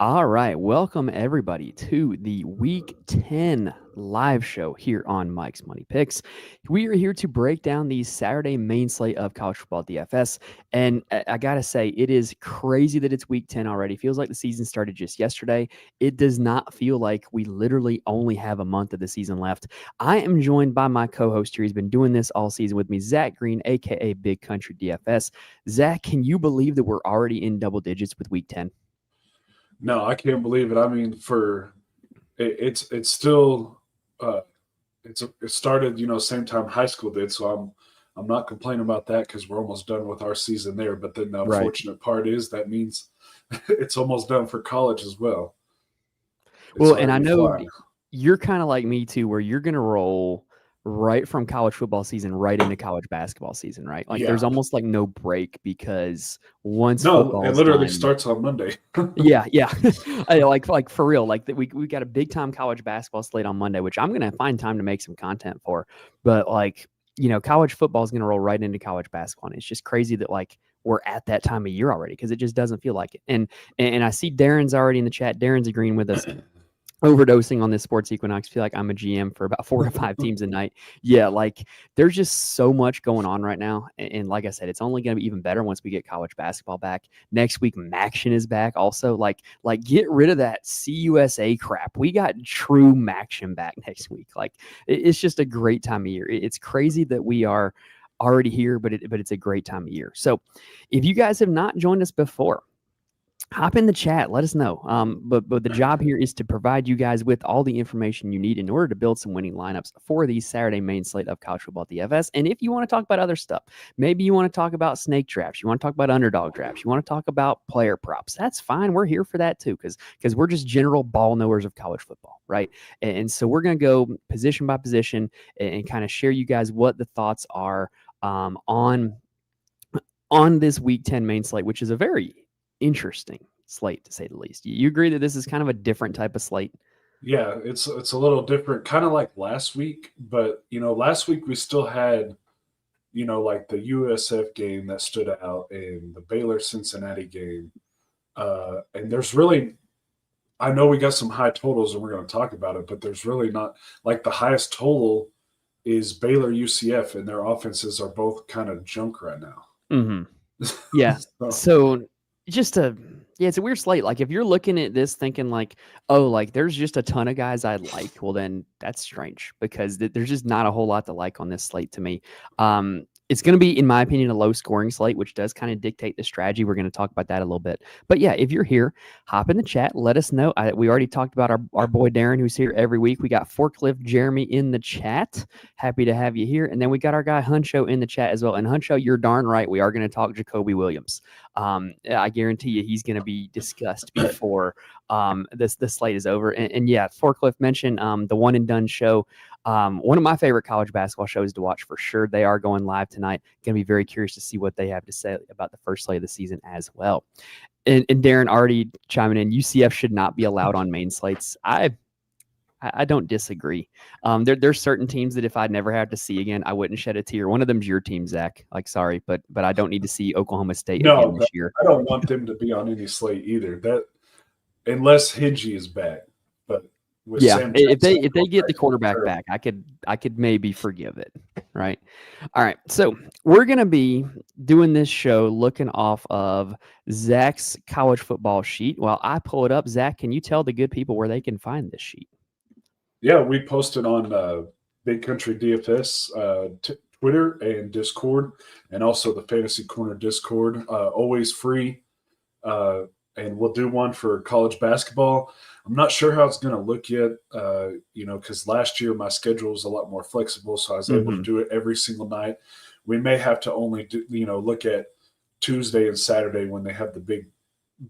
All right. Welcome, everybody, to the Week 10 live show here on Mike's Money Picks. We are here to break down the Saturday main slate of college football DFS. And I got to say, it is crazy that it's Week 10 already. Feels like the season started just yesterday. It does not feel like we literally only have a month of the season left. I am joined by my co host here. He's been doing this all season with me, Zac Green, a.k.a. Big Country DFS. Zac, can you believe that we're already in double digits with Week 10? No, I can't believe it. I mean, it's still it started same time high school did, so I'm not complaining about that because we're almost done with our season there. But then the Right. unfortunate part is that means it's almost done for college as well. It's Well, and I already know flying. you're kind of like me too, where you're going to roll right from college football season right into college basketball season, right? Like there's Yeah, almost like no break because once no, it football's literally done, starts on Monday. yeah. like for real, like we got a big time college basketball slate on Monday, which I'm going to find time to make some content for. But college football is going to roll right into college basketball. And it's just crazy that like we're at that time of year already because it just doesn't feel like it. And I see Darren's already in the chat. Darren's agreeing with us. Overdosing on this sports equinox. Feel like I'm a GM for about 4 to 5 teams a night. Yeah, like there's just so much going on right now. And like I said, it's only going to be even better once we get college basketball back. Next week, Maction is back. Also, like get rid of that CUSA crap. We got true Maction back next week. Like it's just a great time of year. It's crazy that we are already here, but it's a great time of year. So if you guys have not joined us before, hop in the chat. Let us know. But the job here is to provide you guys with all the information you need in order to build some winning lineups for the Saturday main slate of college football DFS. And if you want to talk about other stuff, maybe you want to talk about snake drafts, you want to talk about underdog drafts, you want to talk about player props. That's fine. We're here for that too, because we're just general ball knowers of college football, right? And so we're going to go position by position and kind of share you guys what the thoughts are on this Week 10 main slate, which is a very interesting slate to say the least. You agree that this is kind of a different type of slate? Yeah, it's a little different, kind of like last week. But last week we still had like the USF game that stood out and the Baylor Cincinnati game. And there's really, I know we got some high totals and we're going to talk about it, but there's really not like the highest total is Baylor UCF, and their offenses are both kind of junk right now. Mm-hmm. Yeah. So it's a weird slate. Like if you're looking at this thinking like, oh, like there's just a ton of guys I like, well then that's strange because there's just not a whole lot to like on this slate to me. It's going to be, in my opinion, a low scoring slate, which does kind of dictate the strategy. We're going to talk about that a little bit. But yeah, if you're here, hop in the chat. Let us know. We already talked about our boy Darren, who's here every week. We got Forklift Jeremy in the chat. Happy to have you here. And then we got our guy Huncho in the chat as well. And Huncho, you're darn right. We are going to talk Jacoby Williams. I guarantee you he's going to be discussed before this slate is over. And yeah, Forklift mentioned the One and Done show. One of my favorite college basketball shows to watch for sure. They are going live tonight. Going to be very curious to see what they have to say about the first slate of the season as well. And Darren already chiming in, UCF should not be allowed on main slates. I don't disagree. There's certain teams that if I'd never have to see again, I wouldn't shed a tear. One of them's your team, Zac. Like, sorry, but I don't need to see Oklahoma State again this year. I don't want them to be on any slate either. That unless Hingie is back, but with Sam if they get the quarterback back, I could maybe forgive it, right? All right, so we're gonna be doing this show looking off of Zac's college football sheet. While I pull it up, Zac, can you tell the good people where they can find this sheet? Yeah, we posted on Big Country DFS Twitter and Discord, and also the Fantasy Corner Discord. Always free, and we'll do one for college basketball. I'm not sure how it's going to look yet, because last year my schedule was a lot more flexible, so I was able to do it every single night. We may have to only do, look at Tuesday and Saturday when they have the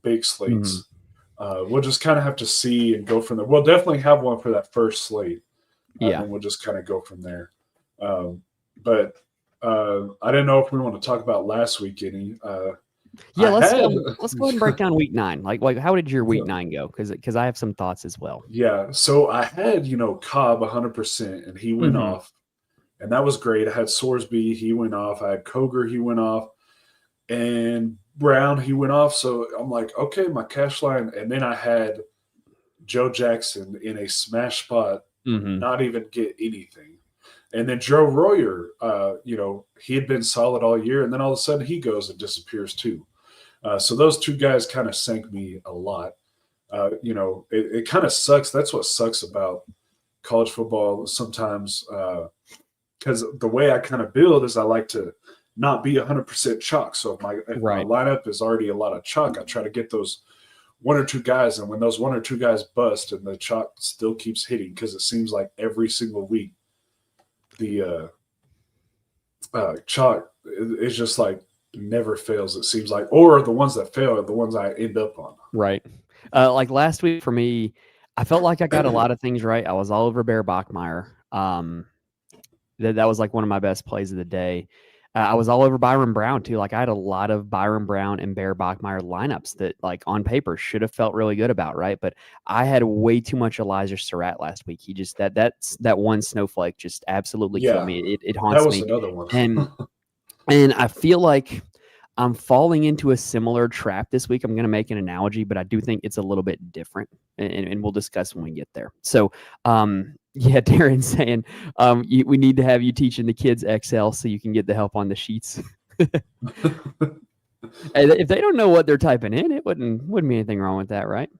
big slates. We'll just kind of have to see and go from there. We'll definitely have one for that first slate. And we'll just kind of go from there. But I didn't know if we want to talk about last week any. Let's go ahead and break down week 9. Like how did your week 9 go? Because I have some thoughts as well. Yeah, so I had Cobb 100%, and he went off, and that was great. I had Sorsby, he went off. I had Koger, he went off, and Brown, he went off. So I'm like, okay, my cash line. And then I had Joe Jackson in a smash spot, not even get anything. And then Joe Royer, he had been solid all year. And then all of a sudden he goes and disappears too. So those two guys kind of sank me a lot. It kind of sucks. That's what sucks about college football sometimes, because the way I kind of build is I like to not be 100% chalk. So if my lineup is already a lot of chalk, I try to get those one or two guys. And when those one or two guys bust and the chalk still keeps hitting, because it seems like every single week the chalk is just like never fails, it seems like, or the ones that fail are the ones I end up on. Right. Like last week for me, I felt like I got a lot of things right. I was all over Bear Bachmeier. That was like one of my best plays of the day. I was all over Byron Brown too. Like I had a lot of Byron Brown and Bear Bachmeier lineups that like on paper should have felt really good about, right? But I had way too much Elijah Surratt last week. He just that one snowflake just absolutely killed me. It haunts me. That was another one. and I feel like I'm falling into a similar trap this week. I'm going to make an analogy, but I do think it's a little bit different, and we'll discuss when we get there. So, yeah, Darren's saying we need to have you teaching the kids Excel so you can get the help on the sheets. If they don't know what they're typing in, it wouldn't be anything wrong with that, right?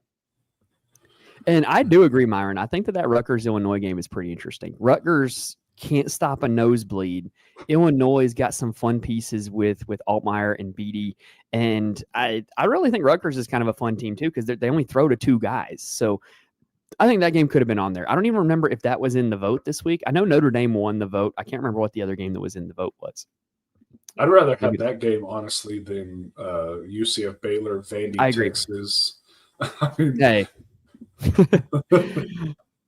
And I do agree, Myron. I think that Rutgers-Illinois game is pretty interesting. Rutgers can't stop a nosebleed. Illinois has got some fun pieces with Altmaier and Beatty. And I really think Rutgers is kind of a fun team too, because they only throw to two guys. So I think that game could have been on there. I don't even remember if that was in the vote this week. I know Notre Dame won the vote. I can't remember what the other game that was in the vote was. I'd rather have that game, honestly, than UCF Baylor, Vandy, I agree. Texas. Hey.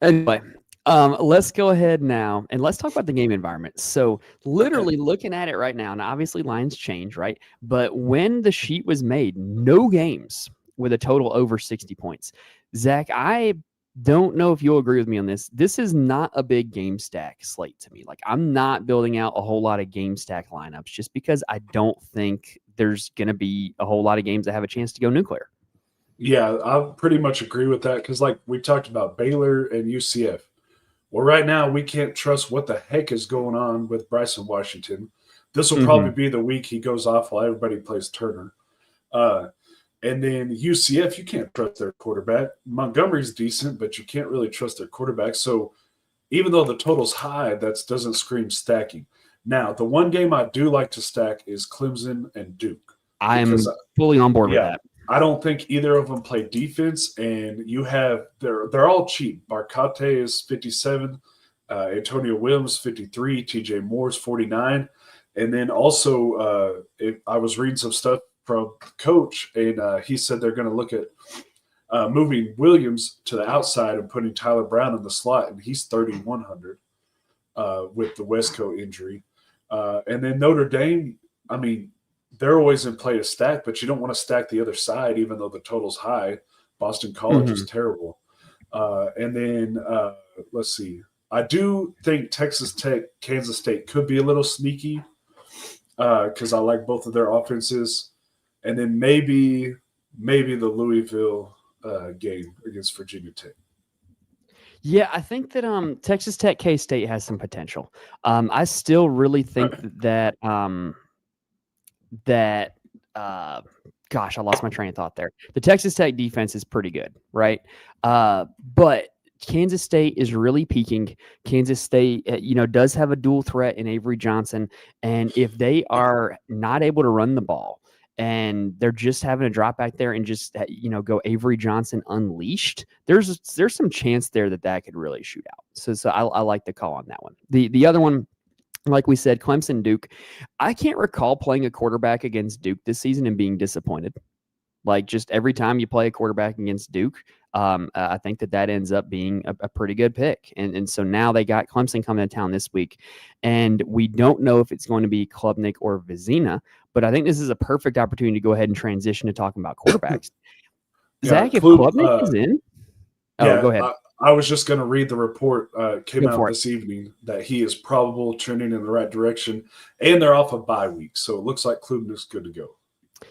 Anyway. Let's go ahead now and let's talk about the game environment. So literally looking at it right now, and obviously lines change, right? But when the sheet was made, no games with a total over 60 points. Zach, I don't know if you'll agree with me on this. This is not a big game stack slate to me. Like I'm not building out a whole lot of game stack lineups just because I don't think there's going to be a whole lot of games that have a chance to go nuclear. Yeah, I pretty much agree with that because like we talked about Baylor and UCF. Well, right now, we can't trust what the heck is going on with Bryson Washington. This will probably be the week he goes off while everybody plays Turner. And then UCF, you can't trust their quarterback. Montgomery's decent, but you can't really trust their quarterback. So even though the total's high, that doesn't scream stacking. Now, the one game I do like to stack is Clemson and Duke. I'm fully on board with that. I don't think either of them play defense, and you have they're all cheap. Barcate is 57, Antonio Williams 53, TJ Moore's 49, and then also I was reading some stuff from Coach, and he said they're going to look at moving Williams to the outside and putting Tyler Brown in the slot, and he's 3,100 with the Westco injury, and then Notre Dame. I mean, they're always in play to stack, but you don't want to stack the other side, even though the total's high. Boston College is terrible. And then let's see. I do think Texas Tech, Kansas State could be a little sneaky because I like both of their offenses. And then maybe the Louisville game against Virginia Tech. Yeah, I think that Texas Tech, K-State has some potential. I still really think that gosh, I lost my train of thought there. The Texas Tech defense is pretty good, right? But Kansas State is really peaking. Kansas State, does have a dual threat in Avery Johnson. And if they are not able to run the ball and they're just having to drop back there and just, go Avery Johnson unleashed, there's some chance there that could really shoot out. So I like the call on that one. The other one, like we said, Clemson, Duke. I can't recall playing a quarterback against Duke this season and being disappointed. Like just every time you play a quarterback against Duke, I think that ends up being a pretty good pick. And so now they got Clemson coming to town this week. And we don't know if it's going to be Klubnik or Vizina, but I think this is a perfect opportunity to go ahead and transition to talking about quarterbacks. Zach, if Klubnik is in, go ahead. I was just going to read the report came out this evening that he is probable trending in the right direction, and they're off a bye week, so it looks like Klubnik's good to go.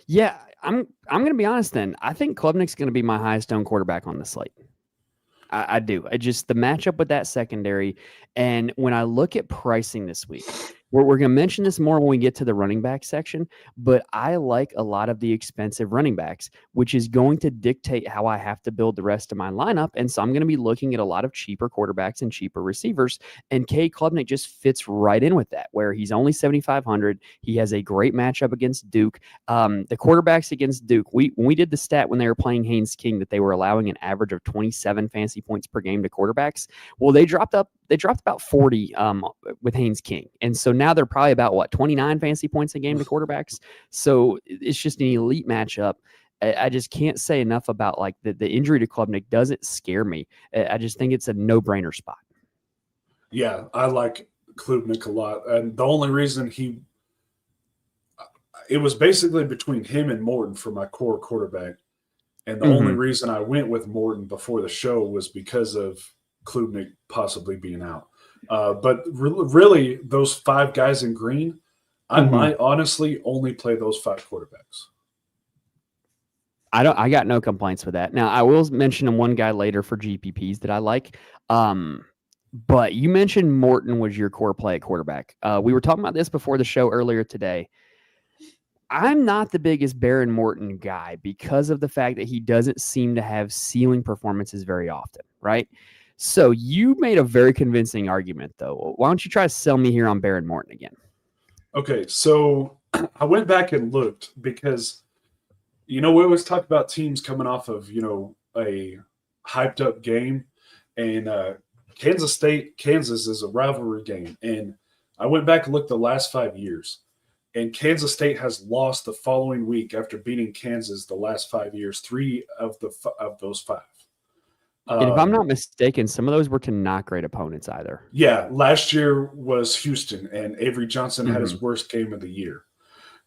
Yeah, I'm going to be honest then. I think Klubnik's going to be my highest owned quarterback on the slate. I do. I just the matchup with that secondary, and when I look at pricing this week, we're going to mention this more when we get to the running back section. But I like a lot of the expensive running backs, which is going to dictate how I have to build the rest of my lineup. And so I'm going to be looking at a lot of cheaper quarterbacks and cheaper receivers. And K. Klubnik just fits right in with that, where he's only 7,500. He has a great matchup against Duke. The quarterbacks against Duke, when we did the stat when they were playing Haynes King that they were allowing an average of 27 fantasy points per game to quarterbacks. Well, they dropped about 40 with Haynes King. And so now they're probably about 29 fantasy points a game to quarterbacks. So it's just an elite matchup. I just can't say enough about like the injury to Klubnik doesn't scare me. I just think it's a no-brainer spot. Yeah, I like Klubnik a lot. And the only reason it was basically between him and Morton for my core quarterback. And the only reason I went with Morton before the show was because of Klubnik possibly being out. But really, those 5 guys in green, I might honestly only play those 5 quarterbacks. I got no complaints with that. Now, I will mention one guy later for GPPs that I like. But you mentioned Morton was your core play at quarterback. We were talking about this before the show earlier today. I'm not the biggest Baron Morton guy because of the fact that he doesn't seem to have ceiling performances very often, right? So you made a very convincing argument, though. Why don't you try to sell me here on Baron Morton again? Okay, so I went back and looked because, we always talk about teams coming off of, a hyped up game. And Kansas State, Kansas is a rivalry game. And I went back and looked the last 5 years. And Kansas State has lost the following week after beating Kansas the last 5 years, 3 of those 5. And if I'm not mistaken, some of those were to not great opponents either. Yeah, last year was Houston, and Avery Johnson had his worst game of the year.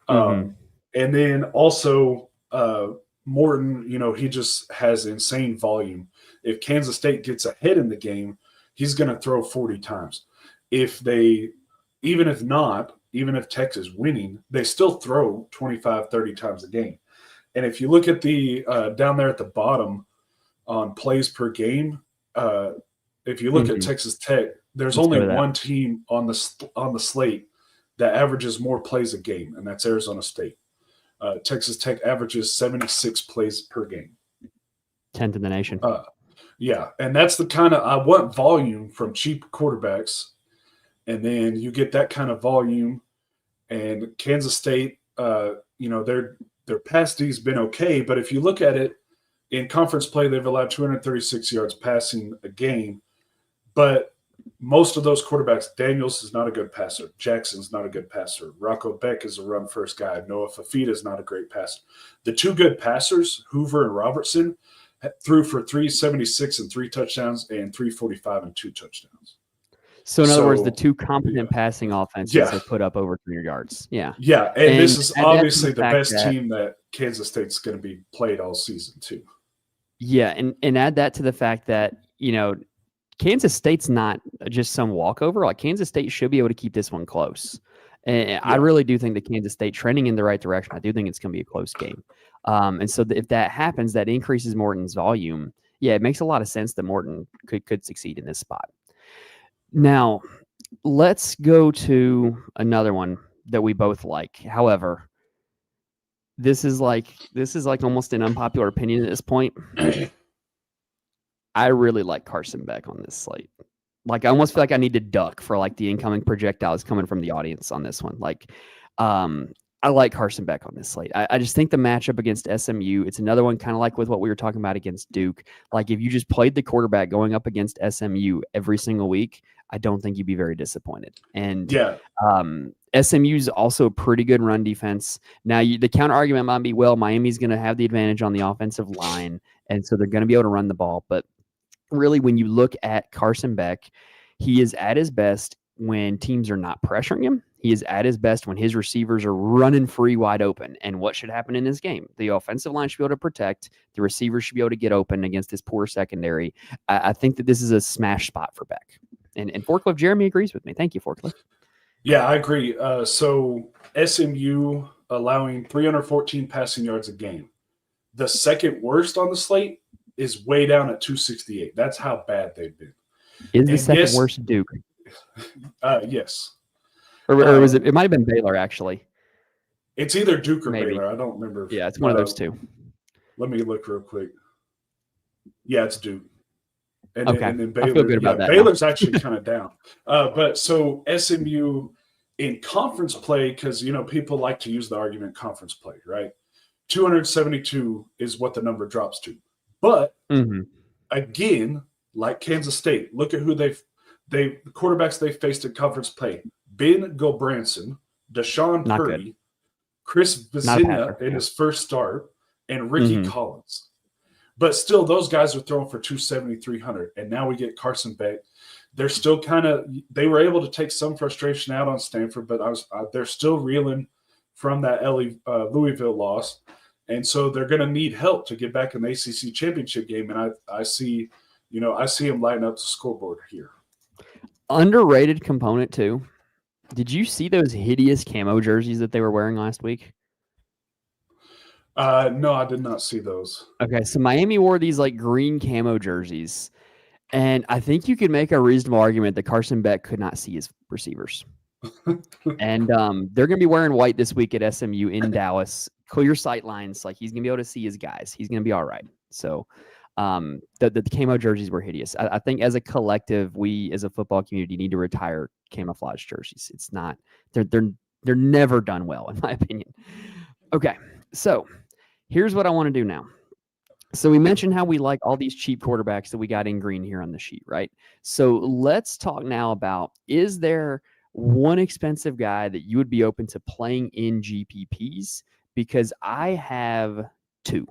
And then also Morton, he just has insane volume. If Kansas State gets ahead in the game, he's going to throw 40 times. Even if Texas winning, they still throw 25, 30 times a game. And if you look at the down there at the bottom on plays per game, if you look at Texas Tech, there's only one team on the slate that averages more plays a game, and that's Arizona State. Texas Tech averages 76 plays per game. 10th in the nation. Yeah, and that's the kind of – I want volume from cheap quarterbacks, and then you get that kind of volume. And Kansas State, their pass D's been okay, but if you look at it, in conference play, they've allowed 236 yards passing a game, but most of those quarterbacks, Daniels is not a good passer. Jackson's not a good passer. Rocco Beck is a run-first guy. Noah Fafita is not a great passer. The 2 good passers, Hoover and Robertson, threw for 376 and 3 touchdowns and 345 and 2 touchdowns. So in other words, the 2 competent passing offenses have put up over 300 yards. Yeah. Yeah, and this is obviously the best team that Kansas State's going to be played all season too. Yeah, and add that to the fact that, Kansas State's not just some walkover. Like Kansas State should be able to keep this one close. And I really do think that Kansas State trending in the right direction. I do think it's going to be a close game. And so if that happens, that increases Morton's volume. Yeah, it makes a lot of sense that Morton could succeed in this spot. Now, let's go to another one that we both like. However, this is like almost an unpopular opinion at this point. I really like Carson Beck on this slate. Like I almost feel like I need to duck for like the incoming projectiles coming from the audience on this one. Like, I like Carson Beck on this slate. I just think the matchup against SMU, it's another one kind of like with what we were talking about against Duke. Like if you just played the quarterback going up against SMU every single week, I don't think you'd be very disappointed. And SMU is also a pretty good run defense. Now, the counter argument might be, well, Miami's going to have the advantage on the offensive line, and so they're going to be able to run the ball. But really, when you look at Carson Beck, he is at his best when teams are not pressuring him. He is at his best when his receivers are running free wide open. And what should happen in this game? The offensive line should be able to protect. The receivers should be able to get open against this poor secondary. I think that this is a smash spot for Beck. And Forklift Jeremy agrees with me. Thank you, Forklift. Yeah, I agree. So SMU, allowing 314 passing yards a game. The second worst on the slate is way down at 268. That's how bad they've been. Is the second worst Duke? Yes. Or was it? It might have been Baylor, actually. It's either Duke or Baylor. I don't remember. Yeah, it's one of those two. Let me look real quick. Yeah, it's Duke. And then Baylor. I feel good about that. Baylor's actually kind of down. But so SMU in conference play, because people like to use the argument conference play, right? 272 is what the number drops to. But again, like Kansas State, look at who the quarterbacks they faced in conference play: Ben Gulbranson, Deshaun Purdy, Chris Vecina in his first start, and Ricky Collins. But still, those guys are throwing for 270, 300. And now we get Carson Beck. They're still they were able to take some frustration out on Stanford, but they're still reeling from that Louisville loss. And so they're going to need help to get back in the ACC championship game. And I see them lighting up the scoreboard here. Underrated component too. Did you see those hideous camo jerseys that they were wearing last week? No, I did not see those. Okay, so Miami wore these like green camo jerseys, and I think you could make a reasonable argument that Carson Beck could not see his receivers. And they're going to be wearing white this week at SMU in Dallas. Clear sight lines, like he's going to be able to see his guys. He's going to be all right. So the camo jerseys were hideous. I think as a collective, we as a football community need to retire camouflage jerseys. It's not they're never done well, in my opinion. Okay, so here's what I want to do now. So we mentioned how we like all these cheap quarterbacks that we got in green here on the sheet, right? So let's talk now about, is there one expensive guy that you would be open to playing in GPPs? Because I have two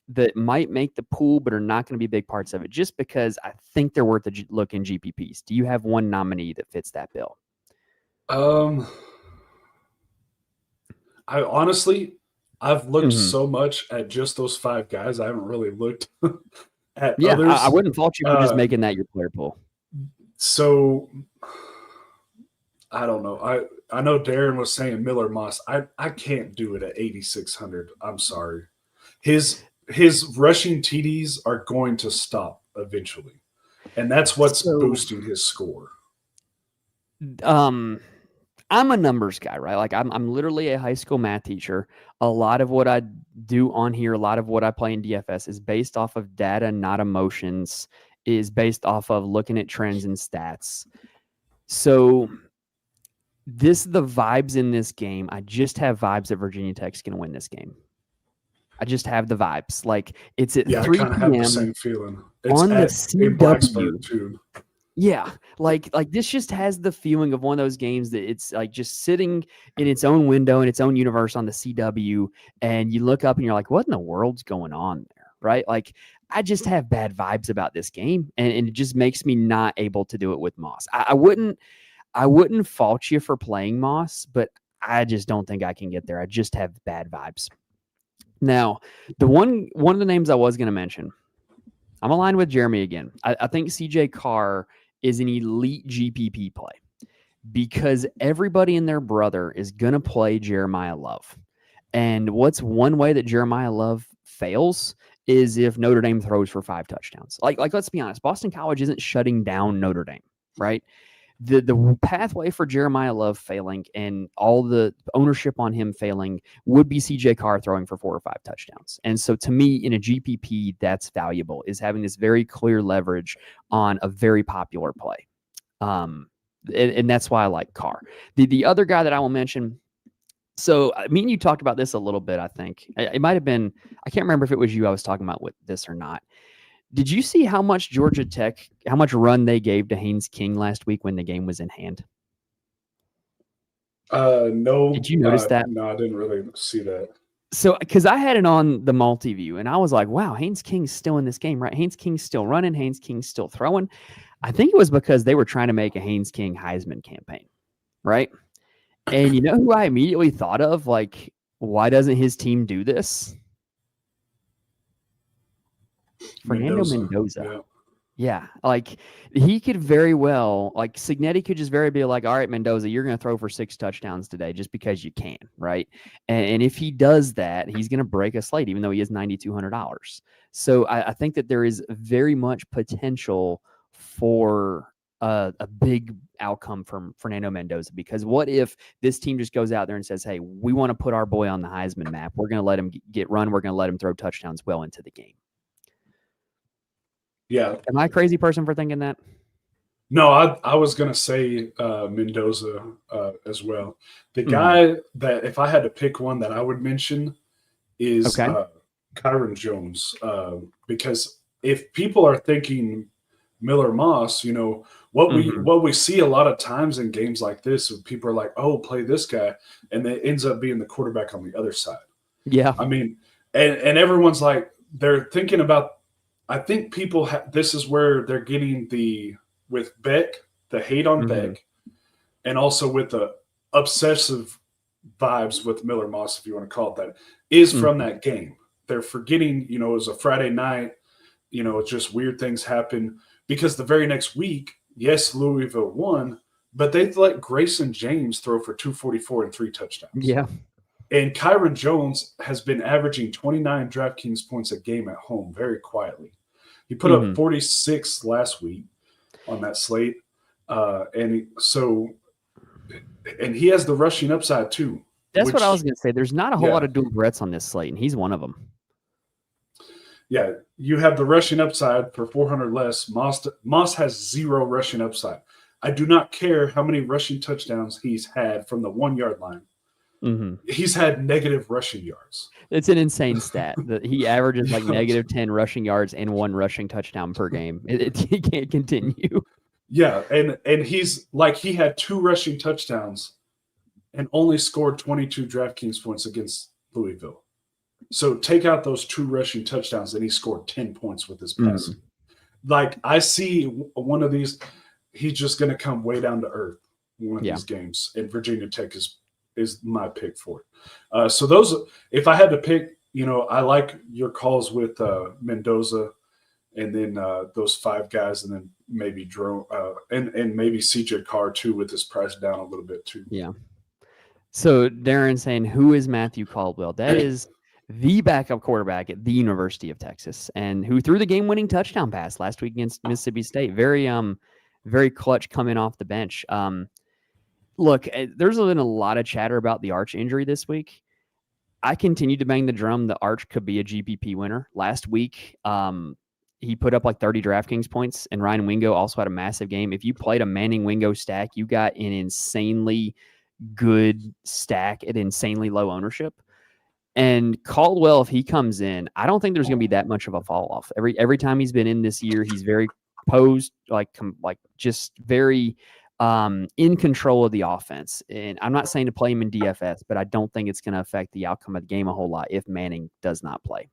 that might make the pool, but are not going to be big parts of it, just because I think they're worth a look in GPPs. Do you have one nominee that fits that bill? I've looked so much at just those five guys. I haven't really looked at others. I wouldn't fault you for just making that your player pool. So I don't know. I know Darren was saying Miller Moss. I can't do it at 8,600. I'm sorry. His rushing TDs are going to stop eventually, and that's what's boosting his score. I'm a numbers guy, right? Like I'm literally a high school math teacher. A lot of what I do on here, a lot of what I play in DFS is based off of data, not emotions, is based off of looking at trends and stats. So the vibes in this game, I just have vibes that Virginia Tech's going to win this game. I just have the vibes. Like it's at 3 I kind of have the same feeling. It's on the CW too. Yeah, like this just has the feeling of one of those games that it's like just sitting in its own window in its own universe on the CW, and you look up and you're like, what in the world's going on there, right? Like I just have bad vibes about this game, and it just makes me not able to do it with Moss. I wouldn't fault you for playing Moss, but I just don't think I can get there. I just have bad vibes. Now, one of the names I was going to mention, I'm aligned with Jeremy again. I think CJ Carr is an elite GPP play because everybody and their brother is going to play Jeremiah Love. And what's one way that Jeremiah Love fails is if Notre Dame throws for 5 touchdowns. Like let's be honest, Boston College isn't shutting down Notre Dame, right? The pathway for Jeremiah Love failing and all the ownership on him failing would be CJ Carr throwing for 4 or 5 touchdowns. And so to me, in a GPP, that's valuable, is having this very clear leverage on a very popular play. And that's why I like Carr. The other guy that I will mention, so me and you talked about this a little bit, I think. It might have been, I can't remember if it was you I was talking about with this or not. Did you see how much Georgia Tech, how much run they gave to Haynes King last week when the game was in hand? No. Did you notice that? No, I didn't really see that. So, because I had it on the multi-view, and I was like, wow, Haynes King's still in this game, right? Haynes King's still running. Haynes King's still throwing. I think it was because they were trying to make a Haynes King Heisman campaign, right? And you know who I immediately thought of? Like, why doesn't his team do this? Fernando Mendoza. Yeah, like he could very well, like Signetti could just very be like, all right, Mendoza, you're going to throw for 6 touchdowns today just because you can, right? And if he does that, he's going to break a slate, even though he is $9,200. So I think that there is very much potential for a big outcome from Fernando Mendoza, because what if this team just goes out there and says, hey, we want to put our boy on the Heisman map. We're going to let him get run. We're going to let him throw touchdowns well into the game. Yeah. Am I a crazy person for thinking that? No, I was going to say Mendoza as well. The guy that, if I had to pick one that I would mention, is Kyron Jones. Because if people are thinking Miller Moss, what we see a lot of times in games like this, people are like, oh, play this guy, and it ends up being the quarterback on the other side. Yeah. I mean, and everyone's like, they're thinking about, I think people this is where they're getting with Beck, the hate on Beck, and also with the obsessive vibes with Miller Moss, if you want to call it that, is from that game. They're forgetting, it was a Friday night, it's just weird things happen, because the very next week, yes, Louisville won, but they let Grayson James throw for 244 and 3 touchdowns. Yeah. And Kyron Jones has been averaging 29 DraftKings points a game at home very quietly. He put up 46 last week on that slate. And he has the rushing upside too. That's what I was going to say. There's not a whole lot of dual threats on this slate, and he's one of them. Yeah, you have the rushing upside for 400 less. Moss has 0 rushing upside. I do not care how many rushing touchdowns he's had from the 1-yard line. He's had negative rushing yards. It's an insane stat that he averages like negative 10 rushing yards and 1 rushing touchdown per game. He can't continue. Yeah, and he's like, he had 2 rushing touchdowns and only scored 22 DraftKings points against Louisville. So take out those 2 rushing touchdowns, and he scored 10 points with his passing. Like, I see one of these, he's just going to come way down to earth one of these games, and Virginia Tech is my pick for it. So those, if I had to pick, I like your calls with Mendoza, and then those 5 guys, and then maybe Jerome, and maybe CJ Carr too, with his price down a little bit too. Yeah. So Darren saying, who is Matthew Caldwell? That is the backup quarterback at the University of Texas, and who threw the game-winning touchdown pass last week against Mississippi State. Very clutch coming off the bench. Look, there's been a lot of chatter about the Arch injury this week. I continue to bang the drum that Arch could be a GPP winner. Last week, he put up like 30 DraftKings points, and Ryan Wingo also had a massive game. If you played a Manning Wingo stack, you got an insanely good stack at insanely low ownership. And Caldwell, if he comes in, I don't think there's going to be that much of a fall off. Every time he's been in this year, he's very posed, just very in control of the offense. And I'm not saying to play him in DFS, but I don't think it's going to affect the outcome of the game a whole lot if Manning does not play.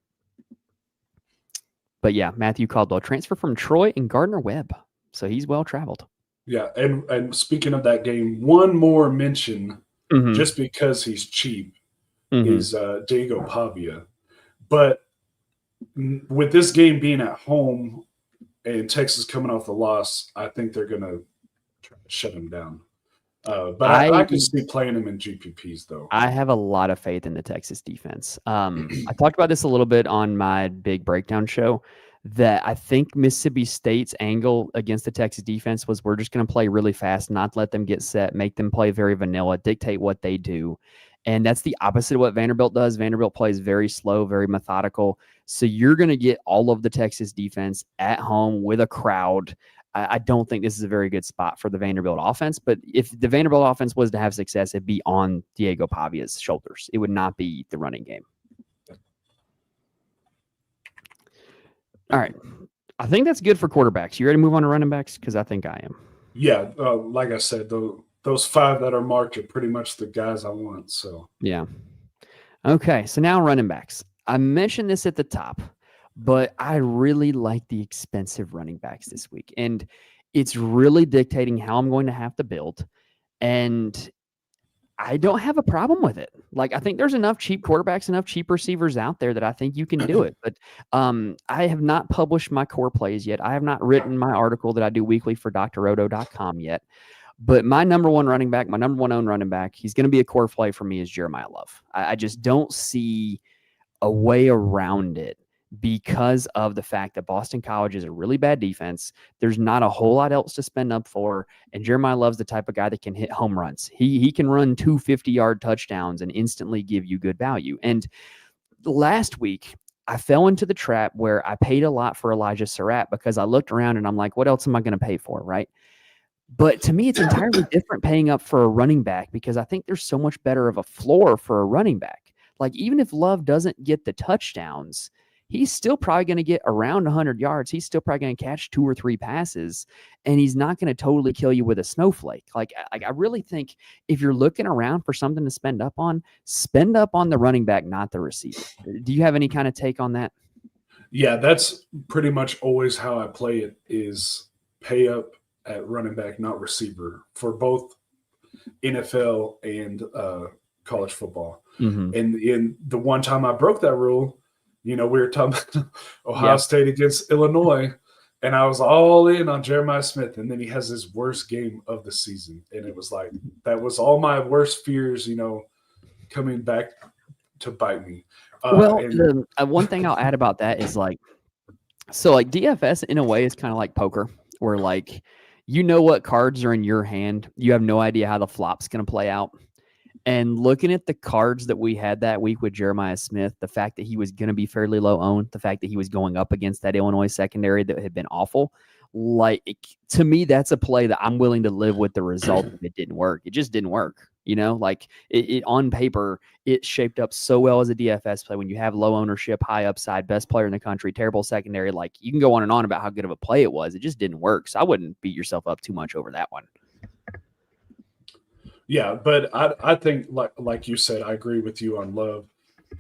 But yeah, Matthew Caldwell, transfer from Troy and Gardner-Webb. So he's well-traveled. Yeah, and speaking of that game, one more mention, just because he's cheap, is Diego Pavia. But with this game being at home and Texas coming off the loss, I think they're going to try to shut him down. But I can see playing him in GPPs, though. I have a lot of faith in the Texas defense. I talked about this a little bit on my big breakdown show, that I think Mississippi State's angle against the Texas defense was, we're just going to play really fast, not let them get set, make them play very vanilla, dictate what they do. And that's the opposite of what Vanderbilt does. Vanderbilt plays very slow, very methodical. So you're going to get all of the Texas defense at home with a crowd. I don't think this is a very good spot for the Vanderbilt offense. But if the Vanderbilt offense was to have success, it'd be on Diego Pavia's shoulders. It would not be the running game. All right. I think that's good for quarterbacks. You ready to move on to running backs? Because I think I am. Yeah. Like I said, those 5 that are marked are pretty much the guys I want. So yeah. Okay. So now running backs. I mentioned this at the top, but I really like the expensive running backs this week. And it's really dictating how I'm going to have to build. And I don't have a problem with it. Like, I think there's enough cheap quarterbacks, enough cheap receivers out there that I think you can do it. But I have not published my core plays yet. I have not written my article that I do weekly for drroto.com yet. But my number one running back, my number one owned running back, he's going to be a core play for me is Jeremiah Love. I just don't see a way around it because of the fact that Boston College is a really bad defense. There's not a whole lot else to spend up for. And Jeremiah Love's the type of guy that can hit home runs. He can run 250-yard touchdowns and instantly give you good value. And last week, I fell into the trap where I paid a lot for Elijah Surratt because I looked around and I'm like, what else am I going to pay for, right? But to me, it's entirely different paying up for a running back because I think there's so much better of a floor for a running back. Like, even if Love doesn't get the touchdowns, he's still probably going to get around 100 yards. He's still probably going to catch 2 or 3 passes, and he's not going to totally kill you with a snowflake. Like, I really think if you're looking around for something to spend up on the running back, not the receiver. Do you have any kind of take on that? Yeah, that's pretty much always how I play it, is pay up at running back, not receiver, for both NFL and college football. Mm-hmm. And in the one time I broke that rule, we were talking about Ohio State against Illinois, and I was all in on Jeremiah Smith, and then he has his worst game of the season. And it was like, that was all my worst fears, coming back to bite me. One thing I'll add about that is so DFS in a way is kind of like poker, where what cards are in your hand. You have no idea how the flop's going to play out. And looking at the cards that we had that week with Jeremiah Smith, the fact that he was going to be fairly low owned, the fact that he was going up against that Illinois secondary that had been awful, to me, that's a play that I'm willing to live with the result if it didn't work. It just didn't work. It on paper, it shaped up so well as a DFS play when you have low ownership, high upside, best player in the country, terrible secondary. You can go on and on about how good of a play it was. It just didn't work. So I wouldn't beat yourself up too much over that one. Yeah, but I think, like you said, I agree with you on Love.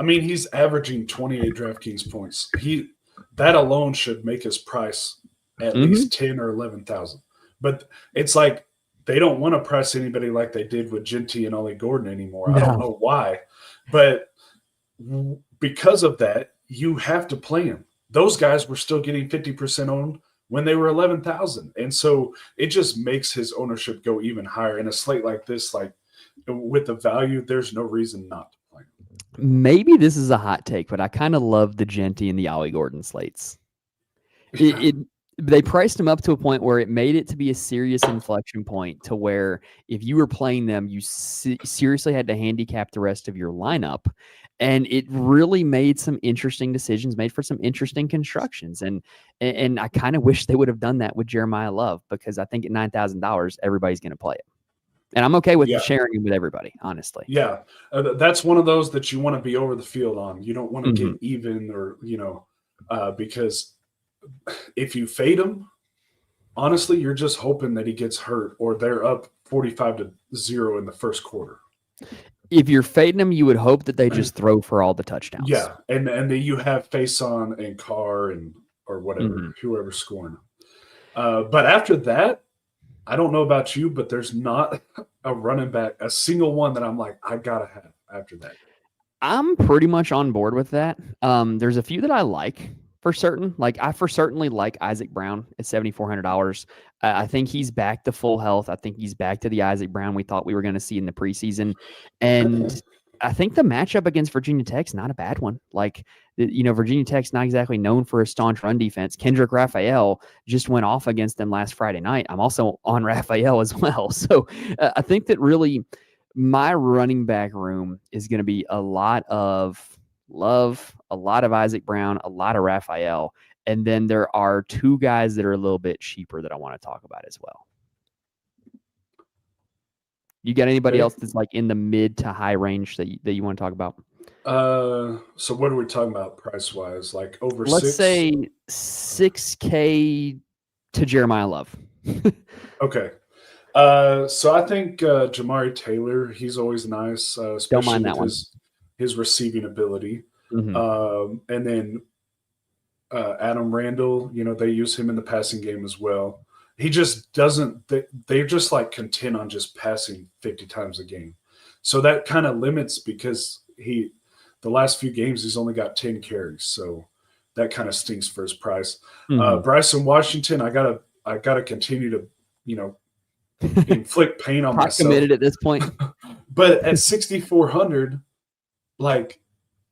I mean, he's averaging 28 DraftKings points. That alone should make his price at least 10 or 11,000. But it's like they don't want to press anybody like they did with Genty and Ollie Gordon anymore. No. I don't know why, but because of that, you have to play him. Those guys were still getting 50% owned when they were 11,000. And so it just makes his ownership go even higher. In a slate like this, with the value, there's no reason not to play him. Maybe this is a hot take, but I kind of love the Genty and the Ollie Gordon slates. They priced him up to a point where it made it to be a serious inflection point to where if you were playing them, you seriously had to handicap the rest of your lineup. And it really made some interesting decisions, made for some interesting constructions. And I kind of wish they would have done that with Jeremiah Love, because I think at $9,000, everybody's going to play it. And I'm okay with sharing it with everybody, honestly. Yeah. That's one of those that you want to be over the field on. You don't want to get even or, because if you fade him, honestly, you're just hoping that he gets hurt or they're up 45-0 in the first quarter. If you're fading them, you would hope that they just throw for all the touchdowns. Yeah, and then you have Faison and Carr or whatever, whoever's scoring. But after that, I don't know about you, but there's not a running back, a single one that I'm like, I gotta have after that. I'm pretty much on board with that. There's a few that I like. For certain, I certainly like Isaac Brown at $7,400. I think he's back to full health. I think he's back to the Isaac Brown we thought we were going to see in the preseason. And I think the matchup against Virginia Tech's not a bad one. Virginia Tech's not exactly known for a staunch run defense. Kendrick Raphael just went off against them last Friday night. I'm also on Raphael as well. So I think that really my running back room is going to be a lot of Love, a lot of Isaac Brown, a lot of Raphael. And then there are 2 guys that are a little bit cheaper that I want to talk about as well. You got anybody else that's in the mid to high range that you want to talk about? So what are we talking about price-wise? Over Let's 6? say $6K to Jeremiah Love. Okay. So I think Jamari Taylor, he's always nice, especially don't mind that with one. His receiving ability. And then Adam Randall, they use him in the passing game as well. He just doesn't – they're just content on just passing 50 times a game. So that kind of limits because the last few games he's only got 10 carries. So that kind of stinks for his price. Bryson Washington, I gotta continue to, inflict pain on Not myself. committed at this point. But at 6,400, like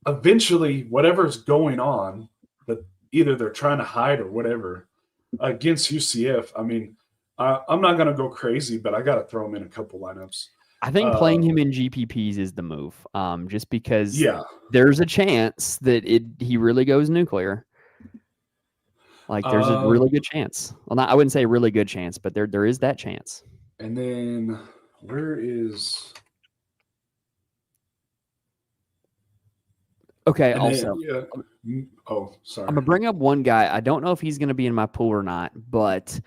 eventually whatever's going on, that either they're trying to hide or whatever against UCF. I mean, I'm not going to go crazy, but I got to throw him in a couple lineups. I think playing him in GPPs is the move, just because there's a chance that he really goes nuclear. Like there's a really good chance. Well, I wouldn't say a really good chance, but there is that chance. And then where is? Okay. And also, sorry. I'm gonna bring up one guy. I don't know if he's gonna be in my pool or not, but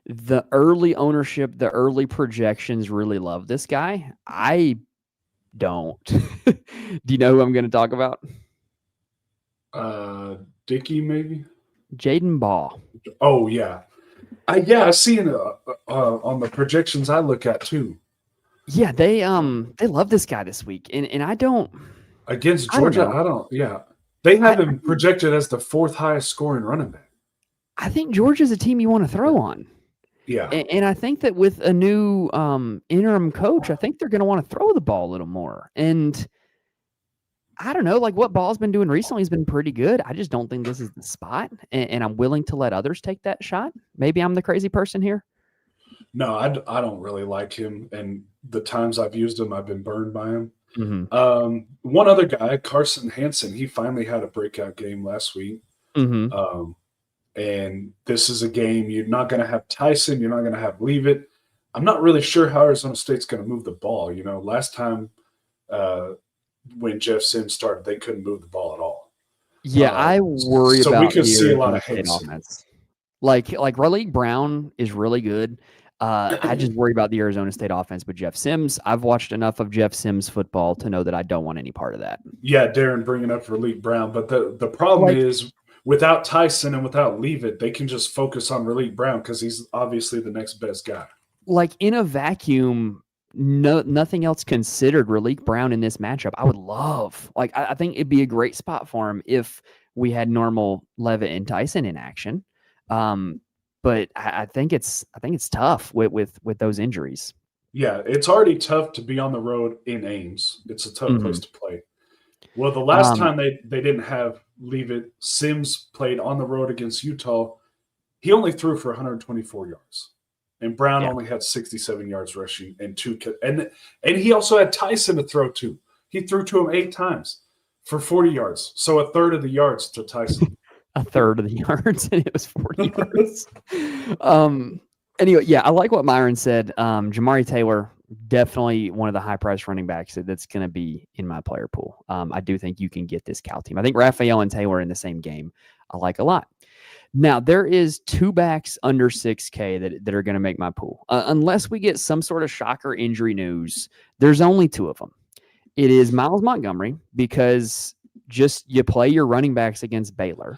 the early ownership, the early projections really love this guy. I don't. Do you know who I'm going to talk about? Dickey, maybe? Jaden Ball. Oh, yeah. I see it on the projections I look at, too. Yeah, they love this guy this week. And I don't. Against Georgia, I don't. They have him projected as the fourth highest scoring running back. I think Georgia's a team you want to throw on. Yeah. And I think that with a new interim coach, I think they're going to want to throw the ball a little more. And I don't know, like what Ball's been doing recently has been pretty good. I just don't think this is the spot. And I'm willing to let others take that shot. Maybe I'm the crazy person here. No, I don't really like him. And the times I've used him, I've been burned by him. Mm-hmm. One other guy, Carson Hansen, he finally had a breakout game last week. Mm-hmm. And this is a game you're not going to have Tyson. You're not going to have Leave It. I'm not really sure how Arizona State's going to move the ball. Last time when Jeff Sims started, they couldn't move the ball at all. Yeah, I worry about. So we could see a lot of offense. Like Raleigh Brown is really good. I just worry about the Arizona State offense with Jeff Sims. I've watched enough of Jeff Sims football to know that I don't want any part of that. Yeah, Darren bringing up Raleigh Brown, but the problem is, without Tyson and without Leave It, they can just focus on Raleigh Brown because he's obviously the next best guy. Like in a vacuum, nothing else considered, Raleigh Brown in this matchup, I would love. Like I think it'd be a great spot for him if we had normal Levitt and Tyson in action. But I think it's tough with those injuries. Yeah, it's already tough to be on the road in Ames. It's a tough place to play. Well, the last time they didn't have Leave It, Sims played on the road against Utah. He only threw for 124 yards, and Brown only had 67 yards rushing and and he also had Tyson to throw to. He threw to him 8 times for 40 yards, so a third of the yards to Tyson. A third of the yards, and it was 40 yards. Anyway, yeah, I like what Myron said. Jamari Taylor, definitely one of the high-priced running backs that's going to be in my player pool. I do think you can get this Cal team. I think Raphael and Taylor in the same game I like a lot. Now, there is 2 backs under 6K that are going to make my pool. Unless we get some sort of shocker injury news, there's only 2 of them. It is Miles Montgomery, because just you play your running backs against Baylor.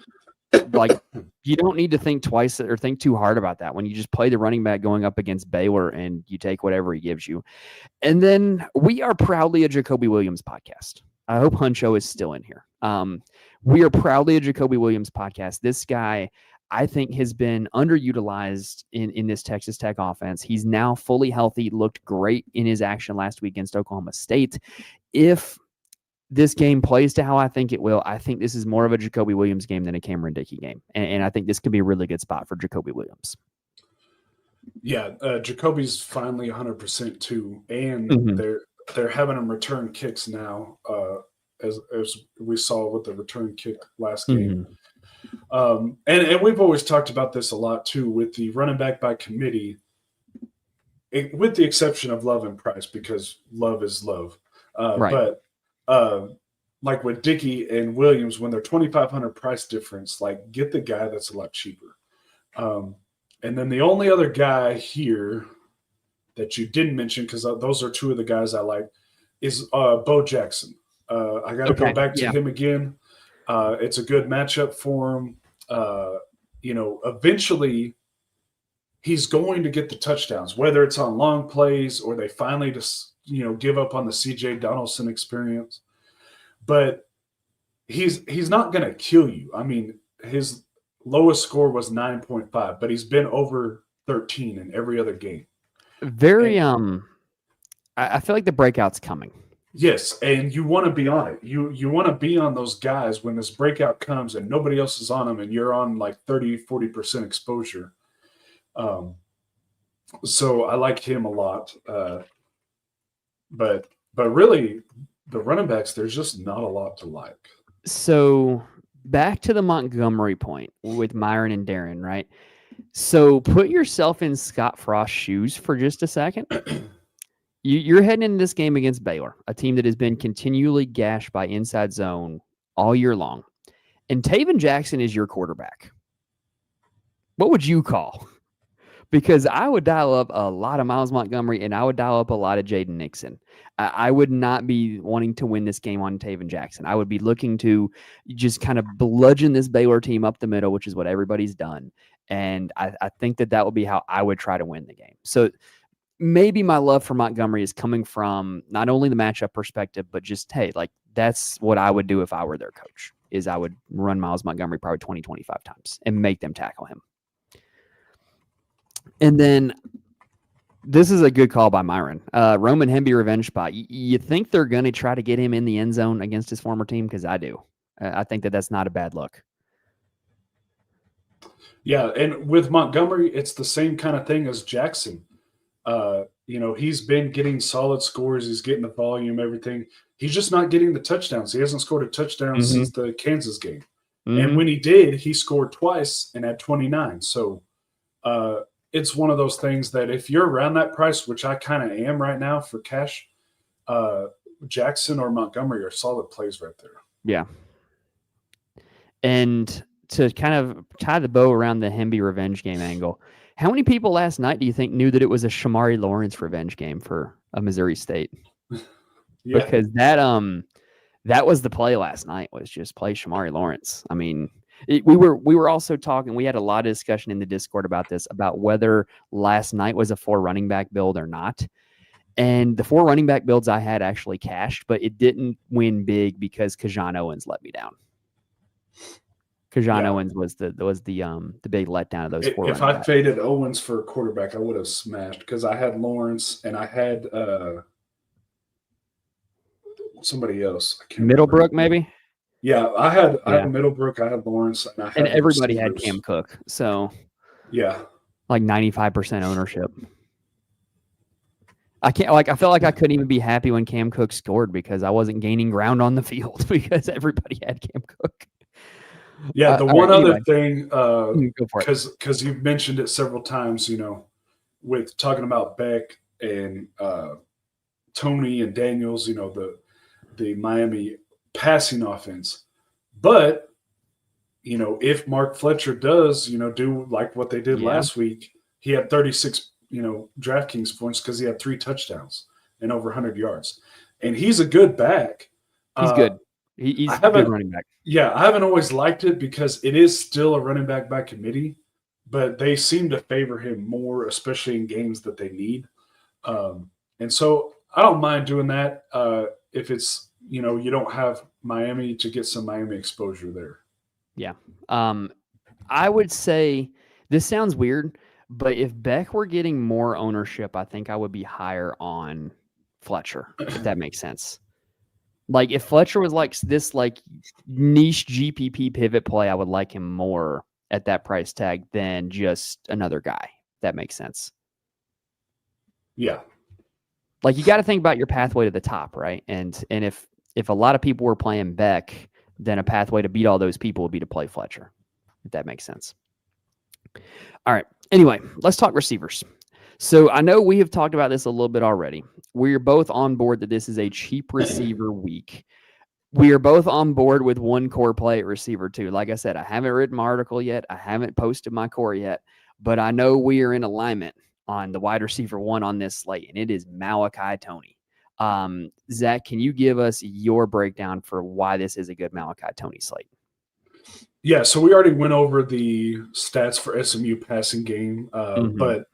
Like, you don't need to think twice or think too hard about that when you just play the running back going up against Baylor and you take whatever he gives you. And then we are proudly a Jacoby Williams podcast. I hope Huncho is still in here. We are proudly a Jacoby Williams podcast. This guy, I think, has been underutilized in this Texas Tech offense. He's now fully healthy, looked great in his action last week against Oklahoma State. If this game plays to how I think it will, I think this is more of a Jacoby Williams game than a Cameron Dickey game. And I think this could be a really good spot for Jacoby Williams. Yeah, Jacoby's finally 100% too. And they're having him return kicks now, as we saw with the return kick last game. And we've always talked about this a lot too with the running back by committee, with the exception of Love and Price, because Love is Love. Right. But like with Dickey and Williams, when they're 2,500 price difference, like get the guy that's a lot cheaper. And then the only other guy here that you didn't mention, because those are 2 of the guys I like, is Bo Jackson. I got to go back to him again. It's a good matchup for him. Eventually he's going to get the touchdowns, whether it's on long plays or they finally just give up on the CJ Donaldson experience, but he's not going to kill you. I mean, his lowest score was 9.5, but he's been over 13 in every other game. Very I feel like the breakout's coming. Yes, and you want to be on it. You want to be on those guys when this breakout comes and nobody else is on them, and you're on like 30-40% exposure. So I like him a lot. But really, the running backs, there's just not a lot to like. So back to the Montgomery point with Myron and Darren, right? So put yourself in Scott Frost's shoes for just a second. You're heading into this game against Baylor, a team that has been continually gashed by inside zone all year long. And Taven Jackson is your quarterback. What would you call? Because I would dial up a lot of Miles Montgomery and I would dial up a lot of Jaden Nixon. I would not be wanting to win this game on Taven Jackson. I would be looking to just kind of bludgeon this Baylor team up the middle, which is what everybody's done. And I think that would be how I would try to win the game. So maybe my love for Montgomery is coming from not only the matchup perspective, but just, hey, like that's what I would do if I were their coach, is I would run Miles Montgomery probably 20, 25 times and make them tackle him. And then this is a good call by Myron. Roman Hemby revenge spot. You think they're going to try to get him in the end zone against his former team? Because I do. I think that's not a bad look. Yeah, and with Montgomery, it's the same kind of thing as Jackson. He's been getting solid scores. He's getting the volume, everything. He's just not getting the touchdowns. He hasn't scored a touchdown since the Kansas game. And when he did, he scored twice and had 29. So it's one of those things that if you're around that price, which I kind of am right now for cash, Jackson or Montgomery are solid plays right there. Yeah. And to kind of tie the bow around the Hemby revenge game angle, how many people last night do you think knew that it was a Shamari Lawrence revenge game for a Missouri State? Yeah. Because that was the play last night, was just play Shamari Lawrence. I mean, we were also talking, we had a lot of discussion in the Discord about this, about whether last night was a 4 running back build or not. And the 4 running back builds I had actually cashed, but it didn't win big because Kajan Owens let me down. Kajan Owens was the big letdown of those 4. If I faded Owens for a quarterback, I would have smashed, because I had Lawrence and I had somebody else. I can't Middlebrook, remember. maybe. Yeah, I had Middlebrook, I had Lawrence, and everybody had Cam Cook. So yeah, like 95% ownership. I felt like I couldn't even be happy when Cam Cook scored because I wasn't gaining ground on the field because everybody had Cam Cook. Yeah, the one other thing, because you've mentioned it several times, with talking about Beck and Tony and Daniels, the Miami passing offense. But, if Mark Fletcher does, do like what they did last week, he had 36, DraftKings points because he had 3 touchdowns and over 100 yards. And he's a good back. He's good. He's a good running back. Yeah, I haven't always liked it because it is still a running back by committee, but they seem to favor him more, especially in games that they need. And so I don't mind doing that if it's, you don't have Miami, to get some Miami exposure there. Yeah. I would say this sounds weird, but if Beck were getting more ownership, I think I would be higher on Fletcher, if that makes sense. Like if Fletcher was like this niche GPP pivot play, I would like him more at that price tag than just another guy. If that makes sense. Yeah. Like you got to think about your pathway to the top, right? And if a lot of people were playing Beck, then a pathway to beat all those people would be to play Fletcher, if that makes sense. All right. Anyway, let's talk receivers. So I know we have talked about this a little bit already. We're both on board that this is a cheap receiver week. We are both on board with one core play at receiver too. Like I said, I haven't written my article yet. I haven't posted my core yet, but I know we are in alignment on the wide receiver 1 on this slate, and it is Malachi Toney. Zach, can you give us your breakdown for why this is a good Malachi Toney slate? Yeah, so we already went over the stats for SMU passing game, but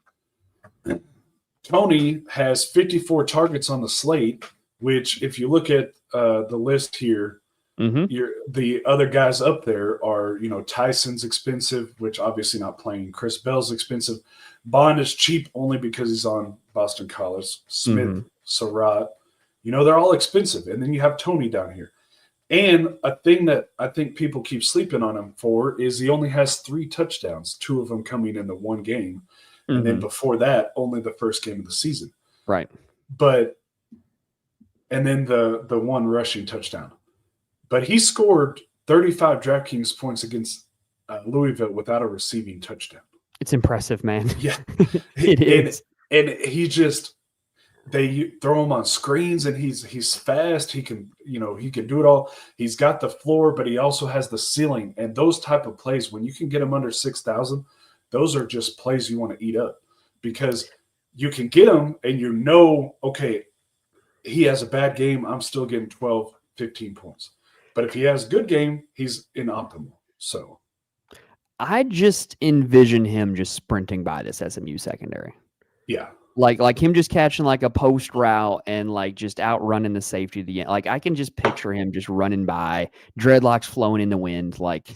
Tony has 54 targets on the slate, which if you look at the list here, the other guys up there are, Tyson's expensive, which obviously not playing. Chris Bell's expensive. Bond is cheap only because he's on Boston College. Smith, Surratt, they're all expensive. And then you have Tony down here. And a thing that I think people keep sleeping on him for is he only has 3 touchdowns, 2 of them coming in the one game. And then before that, only the first game of the season. Right. And then the one rushing touchdown. But he scored 35 DraftKings points against Louisville without a receiving touchdown. It's impressive, man. Yeah. It is. And he just – they throw him on screens, and he's fast. He can do it all. He's got the floor, but he also has the ceiling. And those type of plays, when you can get him under 6,000, those are just plays you want to eat up because you can get him and okay, he has a bad game. I'm still getting 12, 15 points. But if he has a good game, he's inoptimal. So I just envision him just sprinting by this SMU secondary. Yeah. Like him just catching like a post route and like just outrunning the safety of the end. Like I can just picture him just running by, dreadlocks flowing in the wind. Like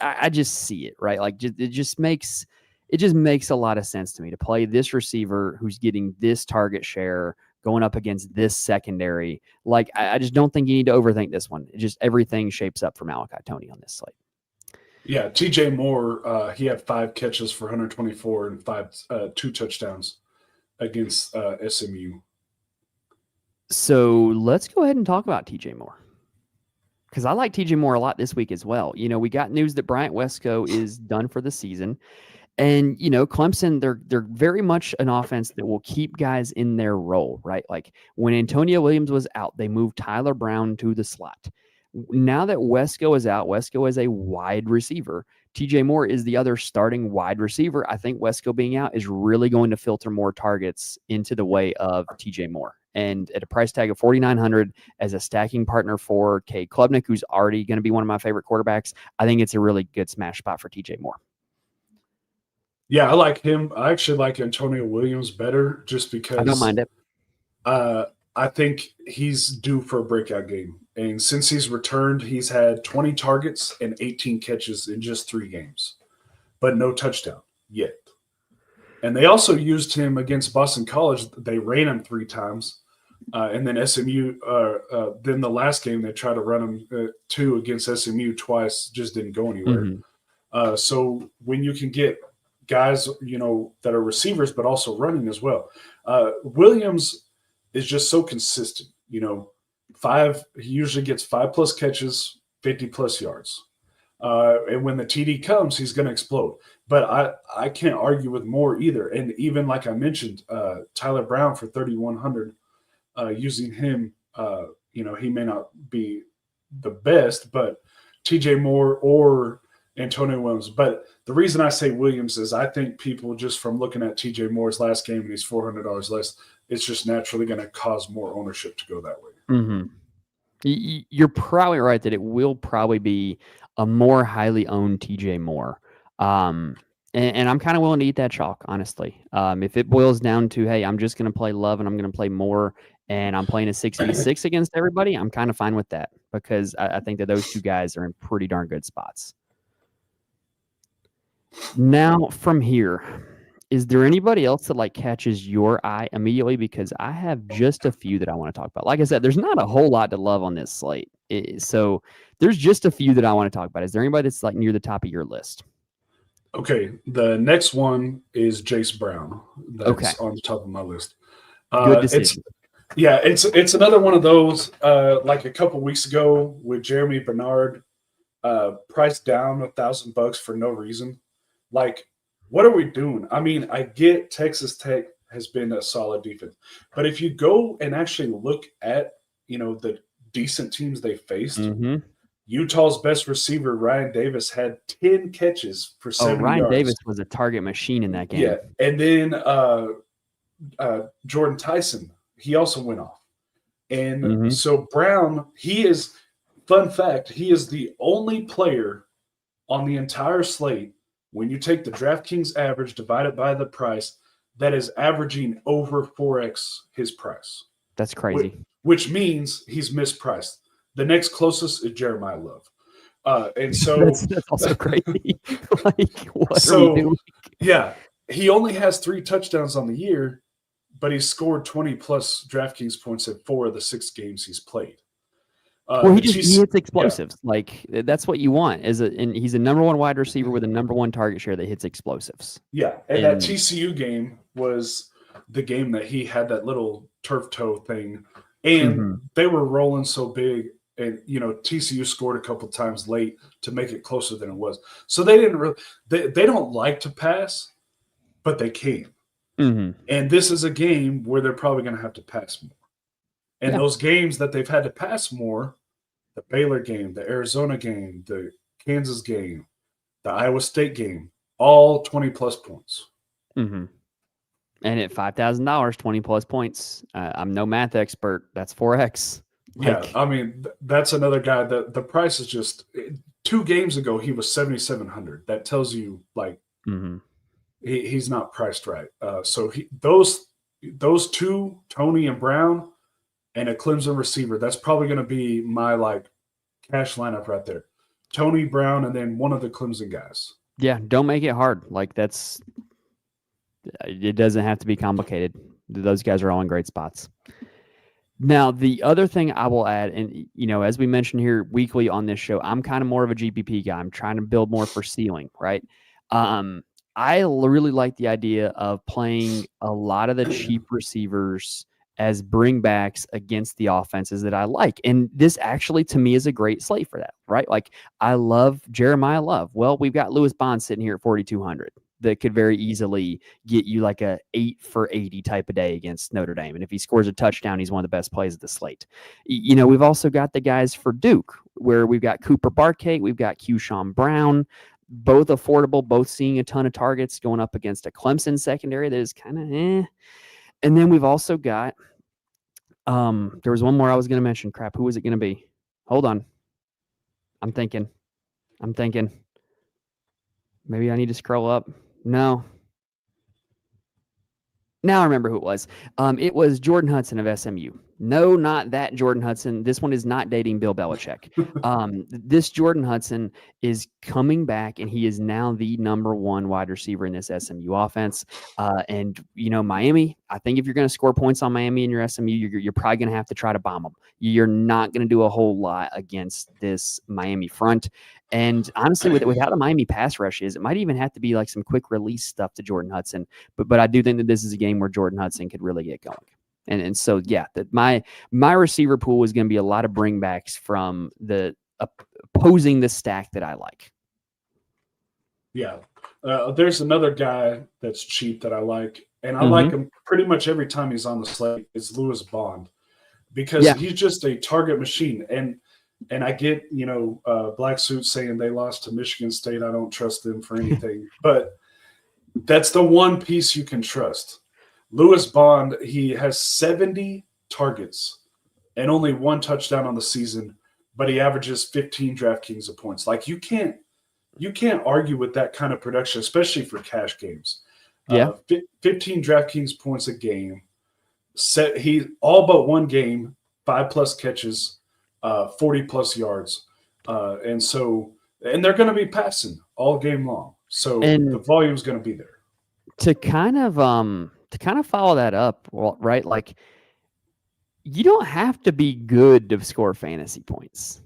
I just see it, right? Like it just makes a lot of sense to me to play this receiver who's getting this target share going up against this secondary. Like I just don't think you need to overthink this one. It just everything shapes up for Malachi Tony on this slate. Yeah, TJ Moore, he had 5 catches for 124 and 2 touchdowns against SMU. So let's go ahead and talk about TJ Moore. Because I like TJ Moore a lot this week as well. We got news that Bryant Wesco is done for the season. And, Clemson, they're very much an offense that will keep guys in their role, right? Like when Antonio Williams was out, they moved Tyler Brown to the slot. Now that Wesco is out, Wesco is a wide receiver. TJ Moore is the other starting wide receiver. I think Wesco being out is really going to filter more targets into the way of TJ Moore. And at a price tag of $4,900 as a stacking partner for Cade Klubnik, who's already going to be one of my favorite quarterbacks, I think it's a really good smash spot for TJ Moore. Yeah, I like him. I actually like Antonio Williams better just because I don't mind it. I think he's due for a breakout game. And since he's returned, he's had 20 targets and 18 catches in just 3 games, but no touchdown yet. And they also used him against Boston College. They ran him 3 times. And then SMU, then the last game, they tried to run him 2 against SMU twice, just didn't go anywhere. So when you can get guys, that are receivers, but also running as well. Williams is just so consistent, he usually gets 5+ catches, 50+ yards. And when the TD comes, he's going to explode. But I can't argue with Moore either. And even like I mentioned, Tyler Brown for 3,100, using him, he may not be the best, but TJ Moore or Antonio Williams. But the reason I say Williams is I think people just from looking at TJ Moore's last game and he's $400 less, it's just naturally going to cause more ownership to go that way. You're probably right that it will probably be a more highly owned TJ Moore. And I'm kind of willing to eat that chalk, honestly. If it boils down to, hey, I'm just going to play Love and I'm going to play Moore and I'm playing a 6v6 against everybody, I'm kind of fine with that because I think that those 2 guys are in pretty darn good spots. Now, from here, is there anybody else that catches your eye immediately? Because I have just a few that I want to talk about. Like I said, there's not a whole lot to love on this slate. So there's just a few that I want to talk about. Is there anybody that's near the top of your list? Okay. The next one is Jace Brown. That's on the top of my list. Good decision. It's another one of those, like a couple weeks ago with Jeremy Bernard, priced down $1,000 for no reason. Like, what are we doing? I mean, I get Texas Tech has been a solid defense, but if you go and actually look at, the decent teams they faced, Utah's best receiver, Ryan Davis, had 10 catches for 70 Ryan yards. Davis was a target machine in that game. Yeah, and then Jordan Tyson, he also went off. And so Brown, fun fact, he is the only player on the entire slate. When you take the DraftKings average divided by the price, that is averaging over 4x his price. That's crazy. Which means he's mispriced. The next closest is Jeremiah Love. And so that's also crazy. Like, what so, are we doing? Yeah, he only has 3 touchdowns on the year, but he's scored 20 plus DraftKings points at 4 of the 6 games he's played. Well, he hits explosives. Yeah. Like, that's what you want. And he's a number 1 wide receiver with a number 1 target share that hits explosives. Yeah, and that TCU game was the game that he had that little turf toe thing, and they were rolling so big, and TCU scored a couple times late to make it closer than it was. So they didn't really they don't like to pass, but they can. And this is a game where they're probably going to have to pass more. And those games that they've had to pass more, the Baylor game, the Arizona game, the Kansas game, the Iowa State game, all 20-plus points. And at $5,000, 20-plus points. I'm no math expert. That's 4x. Yeah, I mean, that's another guy that the price is just 2 games ago, he was $7,700. That tells you, like, he's not priced right. So those 2, Tony and Brown, and a Clemson receiver, that's probably going to be my, like, cash lineup right there. Tony, Brown, and then one of the Clemson guys. Yeah, don't make it hard. Like, it doesn't have to be complicated. Those guys are all in great spots. Now, the other thing I will add, and, as we mentioned here weekly on this show, I'm kind of more of a GPP guy. I'm trying to build more for ceiling, right? I really like the idea of playing a lot of the cheap receivers as bringbacks against the offenses that I like. And this actually, to me, is a great slate for that, right? Like, I love Jeremiah Love. Well, we've got Lewis Bond sitting here at 4,200 that could very easily get you like a 8 for 80 type of day against Notre Dame. And if he scores a touchdown, he's one of the best plays of the slate. We've also got the guys for Duke, where we've got Cooper Barkate, we've got Keyshawn Brown, both affordable, both seeing a ton of targets going up against a Clemson secondary that is kind of eh. And then we've also got, there was one more I was going to mention. Crap, who was it going to be? Hold on. I'm thinking. Maybe I need to scroll up. No. Now I remember who it was. It was Jordan Hudson of SMU. No, not that Jordan Hudson. This one is not dating Bill Belichick. This Jordan Hudson is coming back, and he is now the number 1 wide receiver in this SMU offense. And, Miami, I think if you're going to score points on Miami in your SMU, you're probably going to have to try to bomb them. You're not going to do a whole lot against this Miami front. And honestly, with how the Miami pass rush is, it might even have to be like some quick release stuff to Jordan Hudson. But I do think that this is a game where Jordan Hudson could really get going. And so, yeah, that my receiver pool is going to be a lot of bringbacks from the opposing the stack that I like. Yeah. There's another guy that's cheap that I like, and I like him pretty much every time he's on the slate. It's Lewis Bond, because he's just a target machine. And I get, Black Suit saying they lost to Michigan State. I don't trust them for anything. But that's the one piece you can trust. Lewis Bond, he has 70 targets and only 1 touchdown on the season, but he averages 15 DraftKings points. Like, you can't argue with that kind of production, especially for cash games. 15 DraftKings points a game. He all but 1 game, 5+ catches, 40+ yards. And they're going to be passing all game long. So the volume's going to be there. To kind of follow that up, right? Like, you don't have to be good to score fantasy points,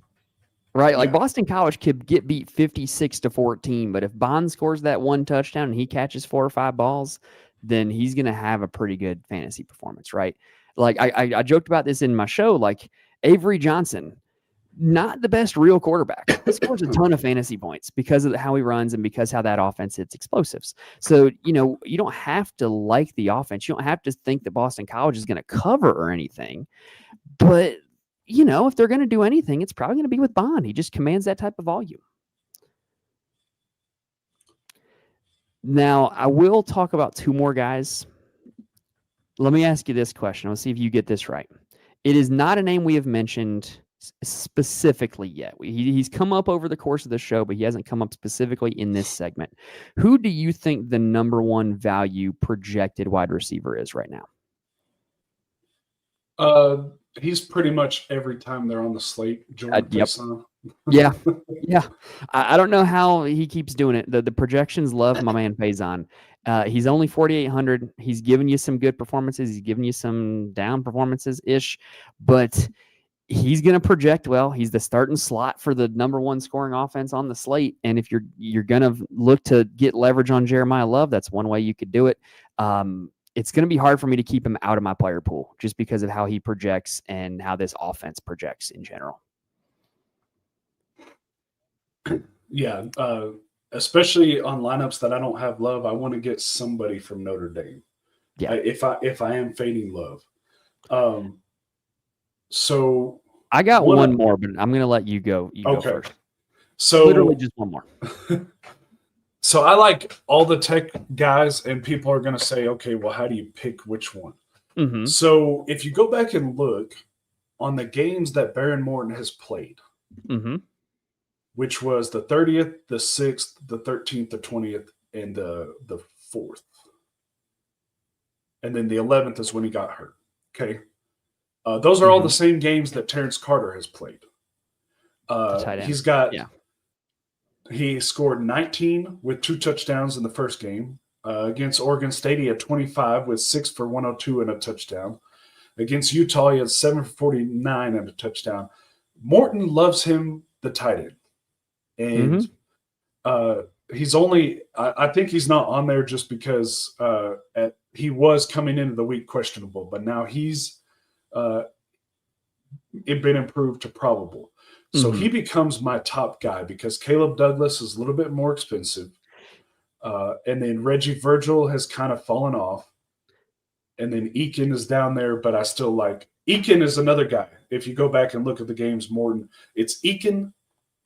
right? Like, Boston College could get beat 56-14, but if Bond scores that 1 touchdown and he catches 4 or 5 balls, then he's going to have a pretty good fantasy performance, right? Like, I joked about this in my show, like Avery Johnson, not the best real quarterback. He scores a ton of fantasy points because of how he runs and because how that offense hits explosives. So, you don't have to like the offense. You don't have to think that Boston College is going to cover or anything. But, if they're going to do anything, it's probably going to be with Bond. He just commands that type of volume. Now, I will talk about 2 more guys. Let me ask you this question. Let's see if you get this right. It is not a name we have mentioned specifically yet. He's come up over the course of the show, but he hasn't come up specifically in this segment. Who do you think the number one value projected wide receiver is right now? He's pretty much every time they're on the slate. Jordan Yep. Faison. Yeah. I don't know how he keeps doing it. The projections love my man Faison. He's only 4,800. He's given you some good performances. He's given you some down performances ish, but he's going to project well. He's the starting slot for the number one scoring offense on the slate. And if you're going to look to get leverage on Jeremiah Love, that's one way you could do it. It's going to be hard for me to keep him out of my player pool just because of how he projects and how this offense projects in general. Yeah, especially on lineups that I don't have Love, I want to get somebody from Notre Dame. Yeah, if I am fading Love. So I got one more, but I'm going to let you go. Go first. So literally just one more. So I like all the tech guys, and people are going to say, okay, well, how do you pick which one? Mm-hmm. So if you go back and look on the games that Baron Morton has played, mm-hmm. which was the 30th, the 6th, the 13th, the 20th, and the 4th. And then the 11th is when he got hurt. Okay. Those are all the same games that Terrence Carter has played. He scored 19 with 2 touchdowns in the first game. Against Oregon State, he had 25 with 6 for 102 and a touchdown. Against Utah, he had 7 for 49 and a touchdown. Morton loves him, the tight end. And he's only – I think he's not on there just because he was coming into the week questionable, but now he's been improved to probable. So he becomes my top guy because Caleb Douglas is a little bit more expensive. And then Reggie Virgil has kind of fallen off. And then Eakin is down there, but I still like – Eakin is another guy. If you go back and look at the games, Morton, it's Eakin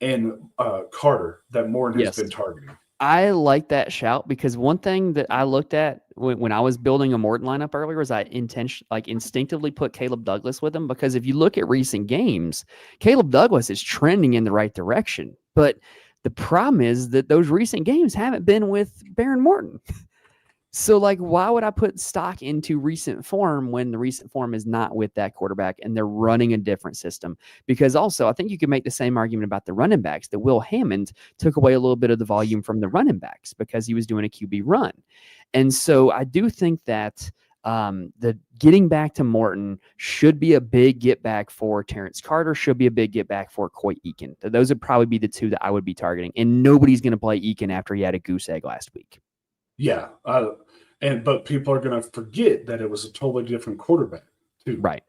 and Carter that Morton has been targeting. I like that shout because one thing that I looked at when I was building a Morton lineup earlier was I instinctively put Caleb Douglas with him because if you look at recent games, Caleb Douglas is trending in the right direction. But the problem is that those recent games haven't been with Baron Morton. So, like, why would I put stock into recent form when the recent form is not with that quarterback and they're running a different system? Because also, I think you could make the same argument about the running backs that Will Hammond took away a little bit of the volume from the running backs because he was doing a QB run. And so I do think that the getting back to Morton should be a big get back for Terrence Carter, should be a big get back for Coy Eakin. Those would probably be the two that I would be targeting. And nobody's going to play Eakin after he had a goose egg last week. Yeah, but people are going to forget that it was a totally different quarterback too. Right.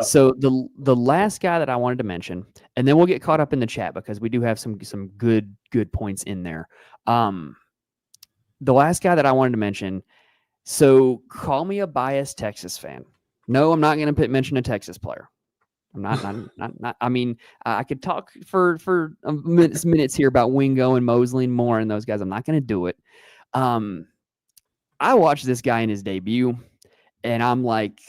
So the last guy that I wanted to mention, and then we'll get caught up in the chat because we do have some good points in there. The last guy that I wanted to mention. So call me a biased Texas fan. No, I'm not going to mention a Texas player. I'm not. I mean, I could talk for minutes here about Wingo and Mosley and Moore and those guys. I'm not going to do it. I watched this guy in his debut, and I'm like,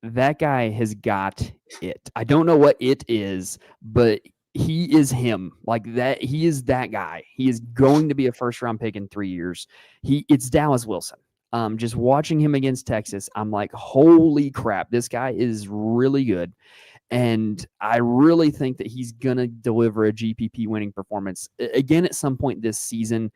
that guy has got it. I don't know what it is, but he is him. Like that, he is that guy. He is going to be a first-round pick in 3 years. It's Dallas Wilson. Just watching him against Texas, I'm like, holy crap, this guy is really good. And I really think that he's going to deliver a GPP winning performance again at some point this season,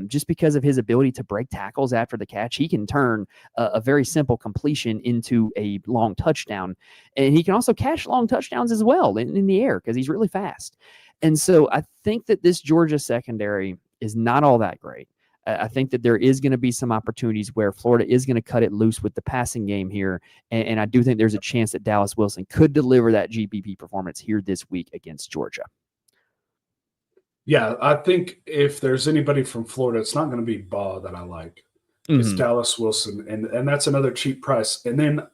just because of his ability to break tackles after the catch. He can turn a very simple completion into a long touchdown. And he can also catch long touchdowns as well in the air because he's really fast. And so I think that this Georgia secondary is not all that great. I think that there is going to be some opportunities where Florida is going to cut it loose with the passing game here. And I do think there's a chance that Dallas Wilson could deliver that GPP performance here this week against Georgia. Yeah, I think if there's anybody from Florida, it's not going to be Baugh that I like. It's Dallas Wilson, and that's another cheap price. And then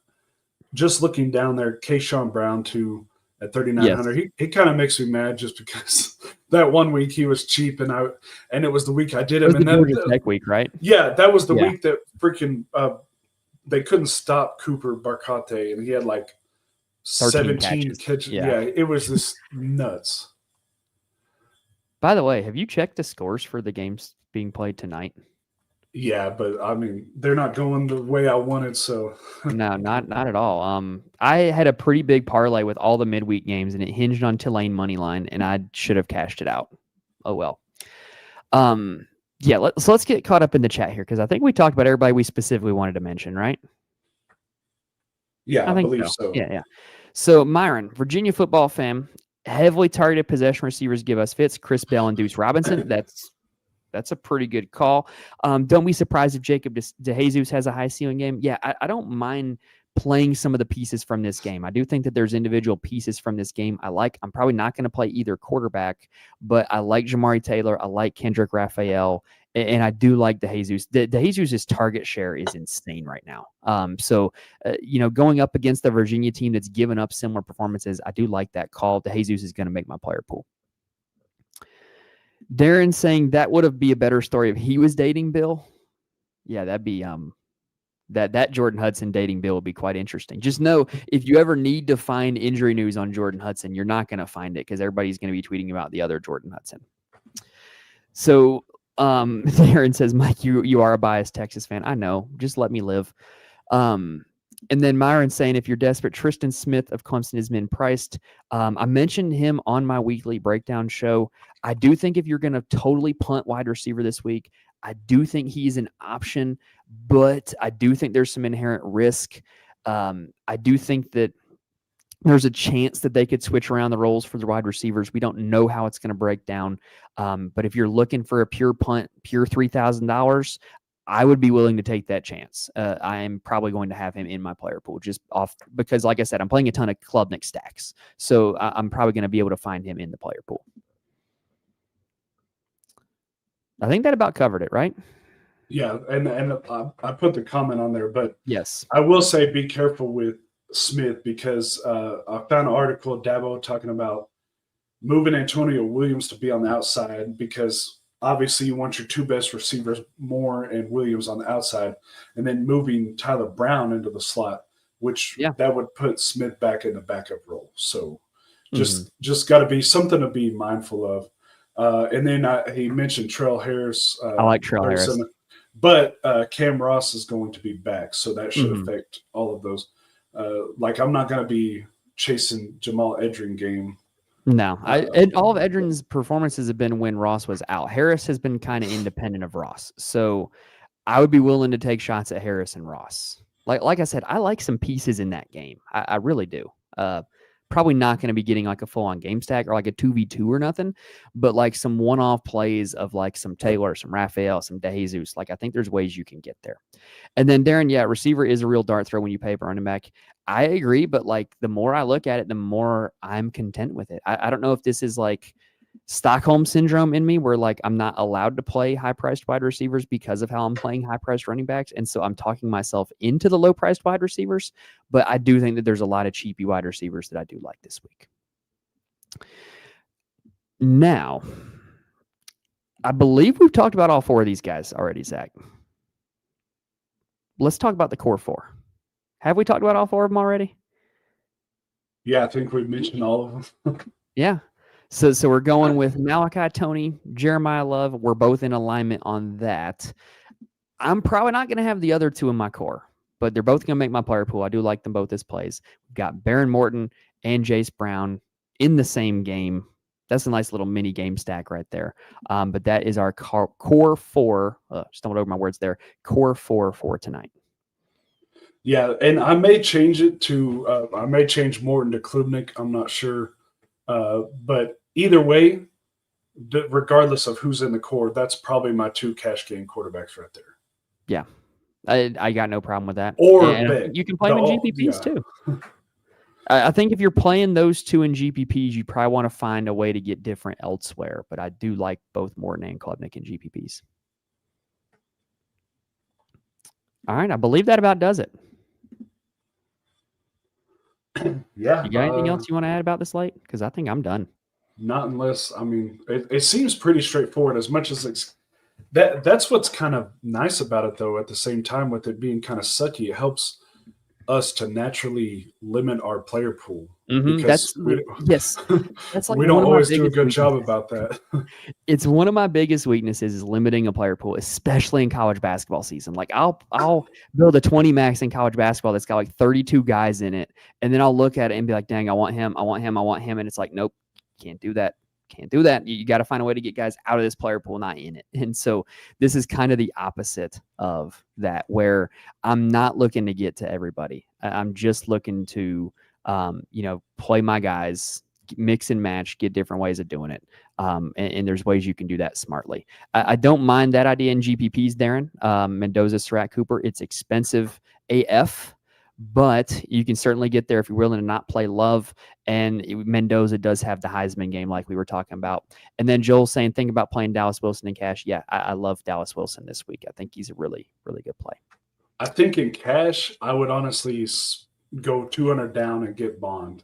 just looking down there, Keyshawn Brown too at 3,900. Yes. He kind of makes me mad just because that one week he was cheap, and it was the week I did him. And that Tech week, right? Yeah, that was the week that freaking they couldn't stop Cooper Barcate, and he had like 13 17 catches. catches. Yeah. Yeah, it was just nuts. By the way, have you checked the scores for the games being played tonight? Yeah, but I mean, they're not going the way I wanted, so No, not at all. I had a pretty big parlay with all the midweek games, and it hinged on Tulane money line, and I should have cashed it out. Oh well. Yeah. Let's get caught up in the chat here because I think we talked about everybody we specifically wanted to mention, right? yeah, I think believe so. so. Yeah. So Myron, Virginia football fan, heavily targeted possession receivers give us fits. Chris Bell and Deuce Robinson. That's a pretty good call. Don't be surprised if Jacob DeJesus has a high ceiling game. Yeah, I don't mind playing some of the pieces from this game. I do think that there's individual pieces from this game I like. I'm probably not going to play either quarterback, but I like Jamari Taylor. I like Kendrick Raphael, and I do like DeJesus. DeJesus' target share is insane right now. Going up against the Virginia team that's given up similar performances, I do like that call. DeJesus is going to make my player pool. Darren saying that would be a better story if he was dating Bill. Yeah, that'd be that Jordan Hudson dating Bill would be quite interesting. Just know if you ever need to find injury news on Jordan Hudson, you're not going to find it because everybody's going to be tweeting about the other Jordan Hudson. So Darren says, Mike, you are a biased Texas fan. I know. Just let me live. And then Myron saying, if you're desperate, Tristan Smith of Clemson has been priced. I mentioned him on my weekly breakdown show. I do think if you're going to totally punt wide receiver this week, I do think he's an option, but I do think there's some inherent risk. I do think that there's a chance that they could switch around the roles for the wide receivers. We don't know how it's going to break down. But if you're looking for a pure punt, pure $3,000, I would be willing to take that chance. I'm probably going to have him in my player pool just off because, like I said, I'm playing a ton of Klubnik stacks. So I'm probably going to be able to find him in the player pool. I think that about covered it, right? Yeah, and I put the comment on there, but yes, I will say be careful with Smith because I found an article, Dabo, talking about moving Antonio Williams to be on the outside because obviously you want your two best receivers, Moore and Williams, on the outside, and then moving Tyler Brown into the slot, which that would put Smith back in the backup role. So just got to be something to be mindful of. And then he mentioned Trail Harris. I like Trail Harris. But Cam Ross is going to be back, so that should affect all of those. I'm not going to be chasing Jamal Edrin game. No, all of Edrin's performances have been when Ross was out. Harris has been kind of independent of Ross, so I would be willing to take shots at Harris and Ross. Like I said, I like some pieces in that game. I really do. Probably not going to be getting like a full-on game stack or like a 2v2 or nothing, but like some one-off plays of like some Taylor, some Raphael, some DeJesus. Like I think there's ways you can get there. And then Darren, receiver is a real dart throw when you pay for running back. I agree, but like the more I look at it, the more I'm content with it. I don't know if this is like Stockholm syndrome in me where like I'm not allowed to play high-priced wide receivers because of how I'm playing high-priced running backs. And so I'm talking myself into the low-priced wide receivers, but I do think that there's a lot of cheapy wide receivers that I do like this week. Now, I believe we've talked about all four of these guys already, Zach. Let's talk about the core four. Have we talked about all four of them already? Yeah, I think we've mentioned all of them. Yeah. So we're going with Malachi Tony, Jeremiah Love. We're both in alignment on that. I'm probably not going to have the other two in my core, but they're both going to make my player pool. I do like them both as plays. We've got Baron Morton and Jace Brown in the same game. That's a nice little mini game stack right there. But that is our core four. Stumbled over my words there. Core four for tonight. Yeah, and I may change it to I may change Morton to Klubnik. I'm not sure. But either way, regardless of who's in the core, that's probably my two cash game quarterbacks right there. Yeah, I got no problem with that. Or you can play them in GPPs too. I think if you're playing those two in GPPs, you probably want to find a way to get different elsewhere. But I do like both Morton and Klubnik in GPPs. All right, I believe that about does it. Yeah. You got anything else you want to add about the slate? Because I think I'm done. Not unless, I mean, it seems pretty straightforward as much as it's that's what's kind of nice about it, though, at the same time with it being kind of sucky. It helps us to naturally limit our player pool That's because yes, that's like we don't one of my always do a biggest good job weaknesses. about that. It's one of my biggest weaknesses is limiting a player pool, especially in college basketball season. Like I'll build a 20 max in college basketball that's got like 32 guys in it, and then I'll look at it and be like, dang, I want him, I want him, I want him, and it's like, nope, can't do that. Can't do that. You got to find a way to get guys out of this player pool, not in it. And so this is kind of the opposite of that, where I'm not looking to get to everybody. I'm just looking to, play my guys, mix and match, get different ways of doing it. And there's ways you can do that smartly. I don't mind that idea in GPPs, Darren. Mendoza, Surratt, Cooper. It's expensive AF, but you can certainly get there if you're willing to not play Love. And Mendoza does have the Heisman game, like we were talking about. And then Joel saying, think about playing Dallas Wilson in cash. Yeah, I love Dallas Wilson this week. I think he's a really, really good play. I think in cash, I would honestly go 200 down and get Bond,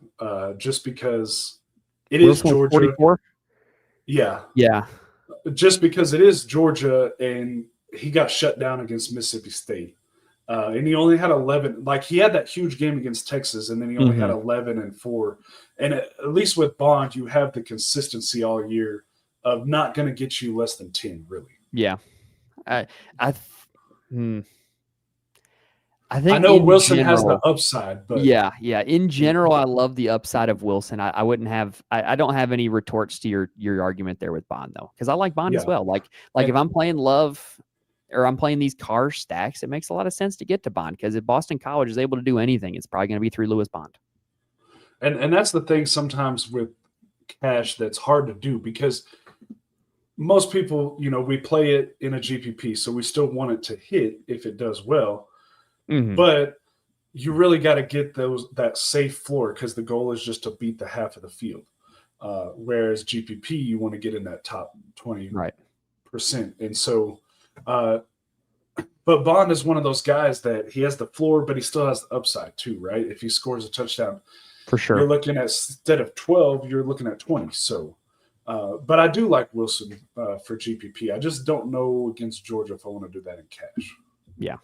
just because it Wilson is Georgia. 44? Yeah. Yeah. Just because it is Georgia and he got shut down against Mississippi State. And he only had 11. Like, he had that huge game against Texas, and then he only had 11 and 4. And at least with Bond, you have the consistency all year of not going to get you less than 10, really. Yeah. I think I know Wilson general, has the upside, but yeah. In general, I love the upside of Wilson. I wouldn't have. I don't have any retorts to your argument there with Bond though, because I like Bond as well. Like if I'm playing Love or I'm playing these car stacks, it makes a lot of sense to get to Bond, because if Boston College is able to do anything, it's probably going to be through Lewis Bond. And that's the thing sometimes with cash that's hard to do, because most people, we play it in a GPP, so we still want it to hit if it does well. But you really got to get that safe floor, because the goal is just to beat the half of the field. Whereas GPP, you want to get in that top 20%. Right. And so, but Bond is one of those guys that he has the floor, but he still has the upside too, right? If he scores a touchdown, for sure, you're looking at, instead of 12, you're looking at 20. So, but I do like Wilson for GPP. I just don't know against Georgia if I want to do that in cash. Yeah.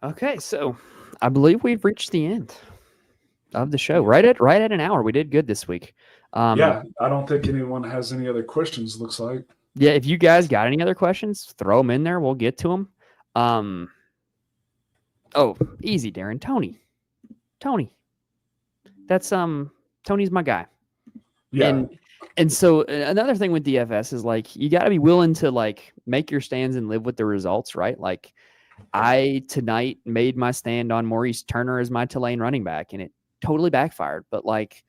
Okay, so I believe we've reached the end of the show. Right at an hour. We did good this week. Yeah, I don't think anyone has any other questions, looks like. Yeah, if you guys got any other questions, throw them in there. We'll get to them. Oh, easy, Darren. Tony. That's Tony's my guy. Yeah. And so another thing with DFS is, like, you got to be willing to, like, make your stands and live with the results, right? Like, I tonight made my stand on Maurice Turner as my Tulane running back, and it totally backfired. But, like,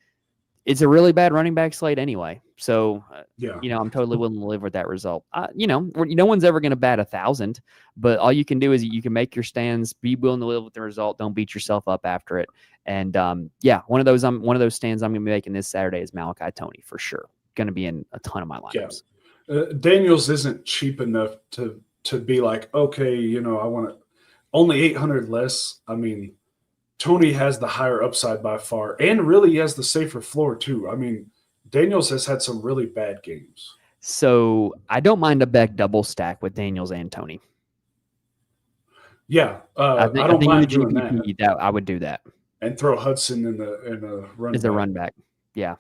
it's a really bad running back slate anyway. So, I'm totally willing to live with that result. No one's ever going to bat 1,000, but all you can do is you can make your stands, be willing to live with the result. Don't beat yourself up after it. And one of those stands I'm going to be making this Saturday is Malachi Toney for sure. Going to be in a ton of my lineups. Yeah. Daniels isn't cheap enough to be like, okay, I want to only 800 less. I mean, Toney has the higher upside by far, and really he has the safer floor too. I mean, Daniels has had some really bad games. So I don't mind a Beck double stack with Daniels and Toney. Yeah, I don't mind doing that. I would do that. And throw Hudson in the run as a run back. Yeah.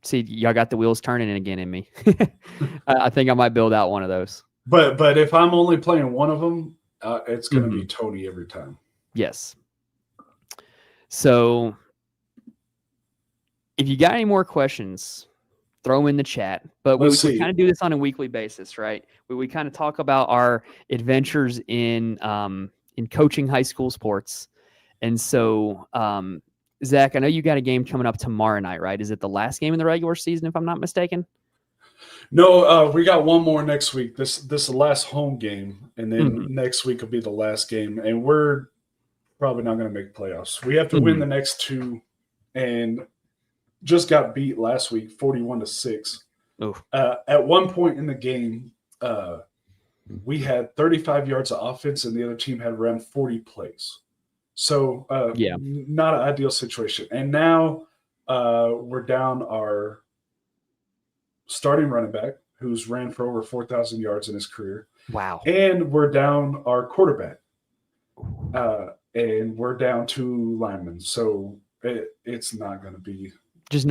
See, y'all got the wheels turning again in me. I think I might build out one of those. But if I'm only playing one of them, it's going to be Toney every time. Yes. So if you got any more questions, throw them in the chat. But we kind of do this on a weekly basis, right? We kind of talk about our adventures in coaching high school sports. And so, Zach, I know you got a game coming up tomorrow night, right? Is it the last game in the regular season, if I'm not mistaken? No, we got one more next week. This is the last home game, and then next week will be the last game. And we're probably not going to make playoffs. We have to win the next two, and just got beat last week, 41-6. At one point in the game, we had 35 yards of offense, and the other team had around 40 plays. So, not an ideal situation. And now we're down our starting running back, who's ran for over 4,000 yards in his career. Wow. And we're down our quarterback. and we're down 2 linemen. So it's not going to be just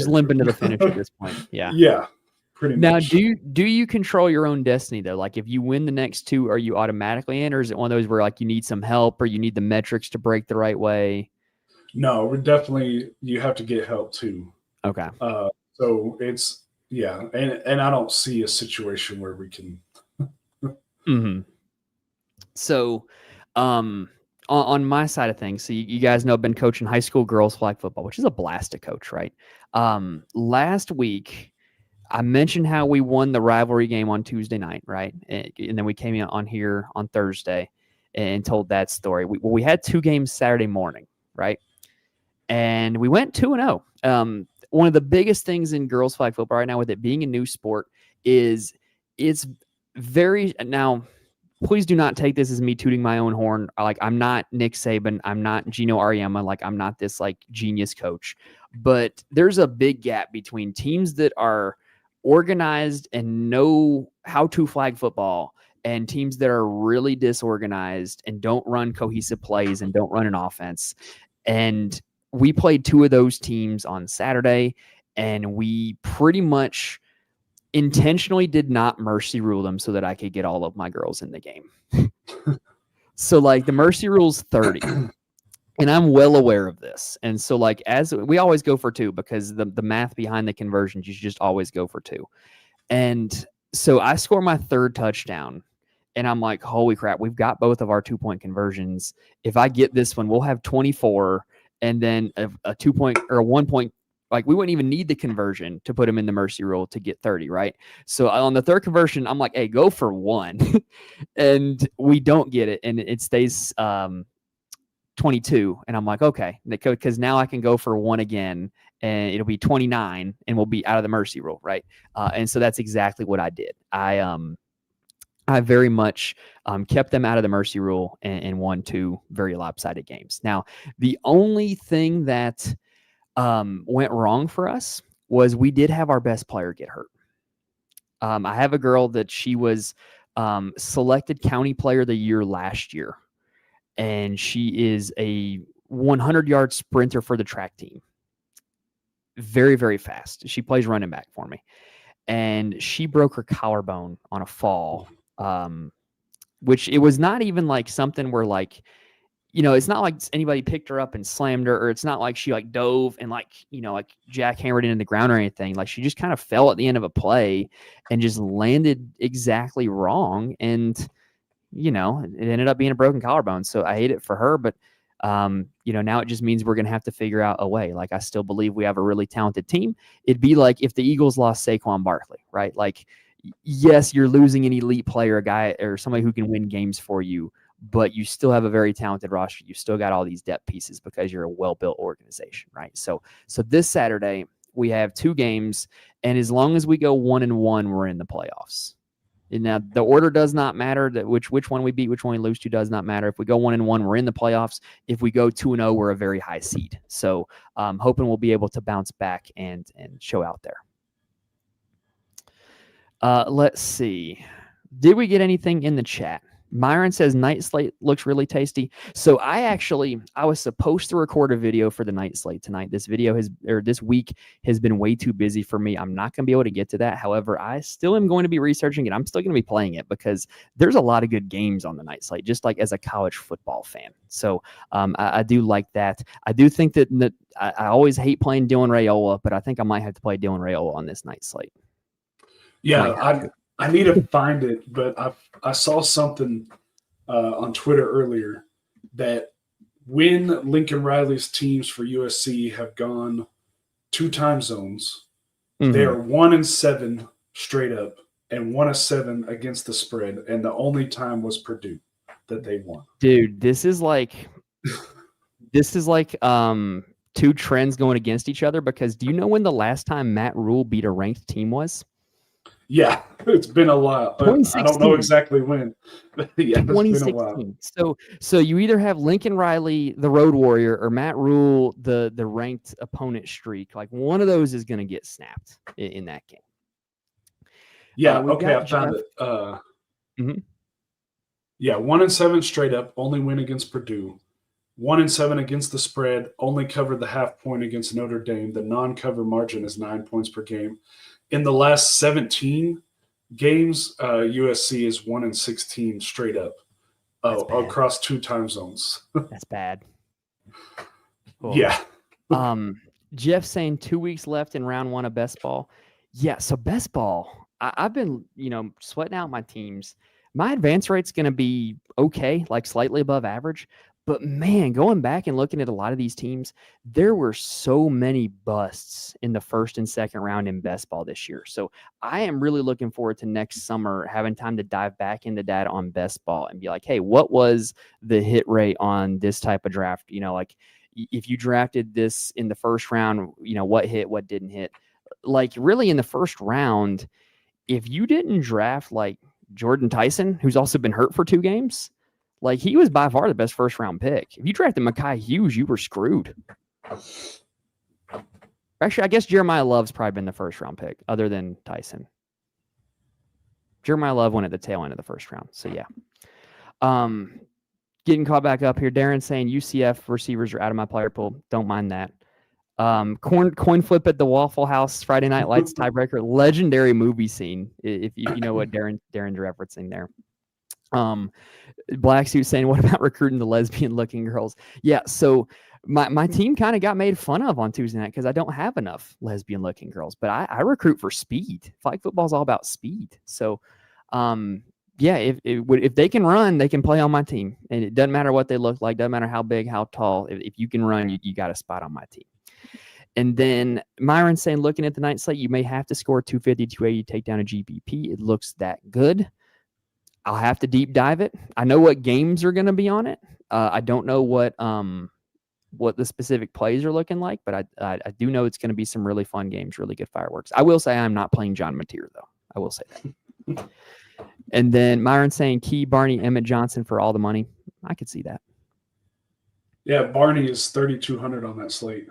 limping to the finish at this point. Yeah. Yeah, pretty Now, much. do you control your own destiny though? Like if you win the next 2, are you automatically in, or is it one of those where like you need some help or you need the metrics to break the right way? No, you have to get help too. Okay. So it's and I don't see a situation where we can. Mm-hmm. So, on my side of things, so you guys know I've been coaching high school girls flag football, which is a blast to coach, right? Last week, I mentioned how we won the rivalry game on Tuesday night, right? And then we came on here on Thursday and told that story. We had 2 games Saturday morning, right? And we went 2-0. One of the biggest things in girls flag football right now, with it being a new sport, is it's very now. Please do not take this as me tooting my own horn. Like, I'm not Nick Saban. I'm not Gino Auriemma. Like, I'm not this like genius coach. But there's a big gap between teams that are organized and know how to flag football and teams that are really disorganized and don't run cohesive plays and don't run an offense. And we played 2 of those teams on Saturday, and we pretty much intentionally did not mercy rule them so that I could get all of my girls in the game. So like the mercy rule's 30. And I'm well aware of this. And so like as we always go for 2 because the math behind the conversions, you should just always go for 2. And so I score my 3rd touchdown and I'm like, holy crap, we've got both of our 2-point conversions. If I get this one, we'll have 24 and then a 2-point or a 1-point. Like we wouldn't even need the conversion to put him in the mercy rule to get 30, right? So on the 3rd conversion, I'm like, hey, go for 1. And we don't get it. And it stays 22. And I'm like, okay, because now I can go for 1 again and it'll be 29 and we'll be out of the mercy rule, right? And so that's exactly what I did. I very much kept them out of the mercy rule and won 2 very lopsided games. Now, the only thing that went wrong for us was we did have our best player get hurt. I have a girl that she was selected county player of the year last year, and she is a 100-yard sprinter for the track team. Very, very fast. She plays running back for me. And she broke her collarbone on a fall, which it was not even like something where like, it's not like anybody picked her up and slammed her, or it's not like she like dove and like, like jackhammered into the ground or anything. Like she just kind of fell at the end of a play and just landed exactly wrong. And, it ended up being a broken collarbone. So I hate it for her, but, now it just means we're going to have to figure out a way. Like I still believe we have a really talented team. It'd be like if the Eagles lost Saquon Barkley, right? Like, yes, you're losing an elite player, a guy or somebody who can win games for you, but you still have a very talented roster. You still got all these depth pieces because you're a well-built organization, right? So this Saturday we have 2 games, and as long as we go 1-1, we're in the playoffs. And now the order does not matter. That which one we beat, which one we lose to does not matter. If we go 1-1, we're in the playoffs. If we go 2-0, we're a very high seed. So hoping we'll be able to bounce back and show out there. Let's see. Did we get anything in the chat? Myron says night slate looks really tasty. So I was supposed to record a video for the night slate tonight. This week has been way too busy for me. I'm not going to be able to get to that. However, I still am going to be researching it. I'm still going to be playing it because there's a lot of good games on the night slate, just like as a college football fan. So I do like that. I do think that I always hate playing Dylan Raiola, but I think I might have to play Dylan Raiola on this night slate. Yeah, I need to find it, but I saw something on Twitter earlier that when Lincoln Riley's teams for USC have gone 2 time zones, they are 1-7 straight up and 1-7 against the spread, and the only time was Purdue that they won. Dude, this is like 2 trends going against each other, because do you know when the last time Matt Rule beat a ranked team was? Yeah, it's been a while. I don't know exactly when. Yeah, 2016. It's been a while. So you either have Lincoln Riley, the Road Warrior, or Matt Rule, the ranked opponent streak. Like one of those is going to get snapped in that game. Yeah, okay, I found it. Yeah, 1-7 straight up, only win against Purdue. 1-7 against the spread, only covered the half point against Notre Dame. The non-cover margin is 9 points per game. In the last 17 games, USC is 1-16 straight up across 2 time zones. That's bad. Cool. Yeah. Jeff saying 2 weeks left in round 1 of best ball. Yeah, so best ball, I've been, sweating out my teams. My advance rate's going to be okay, like slightly above average. But man, going back and looking at a lot of these teams, there were so many busts in the first and second round in best ball this year. So I am really looking forward to next summer having time to dive back into data on best ball and be like, hey, what was the hit rate on this type of draft? Like if you drafted this in the first round, what hit, what didn't hit? Like really in the first round, if you didn't draft like Jordan Tyson, who's also been hurt for 2 games, like he was by far the best first round pick. If you drafted Mekhi Hughes, you were screwed. Actually, I guess Jeremiah Love's probably been the first round pick other than Tyson. Jeremiah Love went at the tail end of the first round. So yeah. Getting caught back up here. Darren saying UCF receivers are out of my player pool. Don't mind that. Coin flip at the Waffle House Friday Night Lights tiebreaker. Legendary movie scene. If you know what Darren's referencing there. Black Suit saying, what about recruiting the lesbian looking girls? Yeah, so my team kind of got made fun of on Tuesday night because I don't have enough lesbian looking girls, but I recruit for speed. Flag football is all about speed. So yeah, if they can run, they can play on my team. And it doesn't matter what they look like, doesn't matter how big, how tall. If you can run, you got a spot on my team. And then Myron saying, looking at the night slate, you may have to score 250, 280, take down a GPP. It looks that good. I'll have to deep dive it. I know what games are going to be on it. I don't know what the specific plays are looking like, but I do know it's going to be some really fun games, really good fireworks. I will say I'm not playing John Mateer, though. I will say that. And then Myron saying Key, Barney, Emmett Johnson for all the money. I could see that. Yeah, Barney is 3,200 on that slate.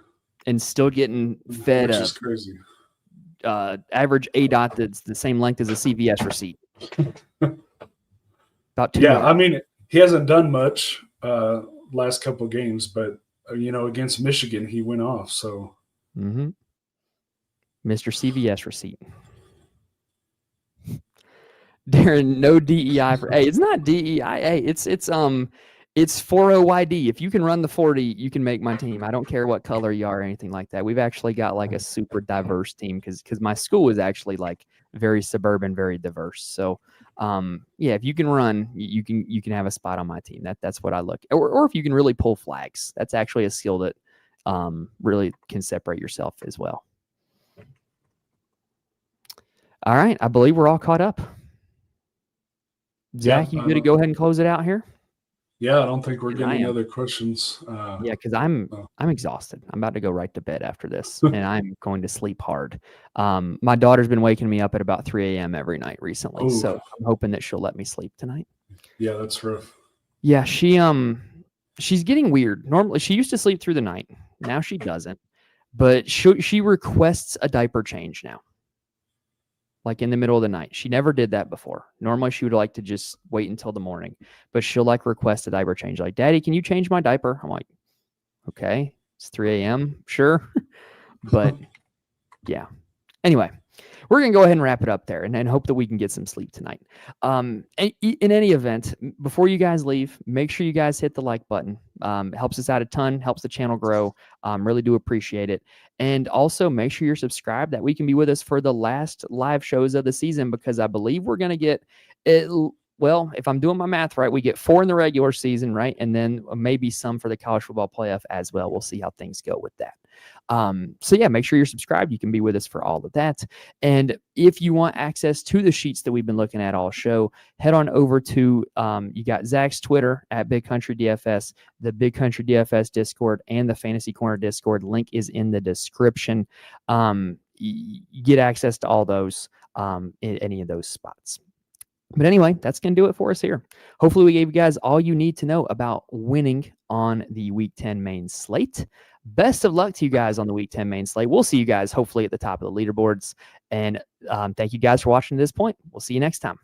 And still getting fed Which up. Is crazy. Average ADOT that's the same length as a CVS receipt. About 2 Yeah, I mean, he hasn't done much last couple of games, but, against Michigan, he went off. So, Mr. CVS receipt. Darren, no DEI for it's not DEIA. It's 40YD. If you can run the 40, you can make my team. I don't care what color you are or anything like that. We've actually got like a super diverse team because my school is actually like very suburban, very diverse. So yeah, if you can run, you can have a spot on my team. That's what I look at. Or if you can really pull flags. That's actually a skill that really can separate yourself as well. All right, I believe we're all caught up. Zach, you good to go ahead and close it out here? Yeah, I don't think we're getting any other questions. Yeah, because I'm exhausted. I'm about to go right to bed after this, and I'm going to sleep hard. My daughter's been waking me up at about 3 a.m. every night recently, so I'm hoping that she'll let me sleep tonight. Yeah, that's rough. Yeah, she's getting weird. Normally, she used to sleep through the night. Now she doesn't, but she requests a diaper change now. Like in the middle of the night. She never did that before. Normally she would like to just wait until the morning, but she'll like request a diaper change. Like, Daddy, can you change my diaper? I'm like, okay, it's 3 a.m. Sure. But yeah. Anyway, we're going to go ahead and wrap it up there and hope that we can get some sleep tonight. In any event, before you guys leave, make sure you guys hit the like button. It helps us out a ton, helps the channel grow. Really do appreciate it. And also make sure you're subscribed that we can be with us for the last live shows of the season, because I believe we're going to get it. Well, if I'm doing my math right, we get 4 in the regular season, right? And then maybe some for the college football playoff as well. We'll see how things go with that. So yeah, make sure you're subscribed. You can be with us for all of that. And if you want access to the sheets that we've been looking at all show, head on over to, you got Zach's Twitter at Big Country DFS, the Big Country DFS Discord, and the Fantasy Corner Discord. Link is in the description. You get access to all those, in any of those spots. But anyway, that's going to do it for us here. Hopefully we gave you guys all you need to know about winning on the Week 10 main slate. Best of luck to you guys on the Week 10 main slate. We'll see you guys hopefully at the top of the leaderboards. And thank you guys for watching to this point. We'll see you next time.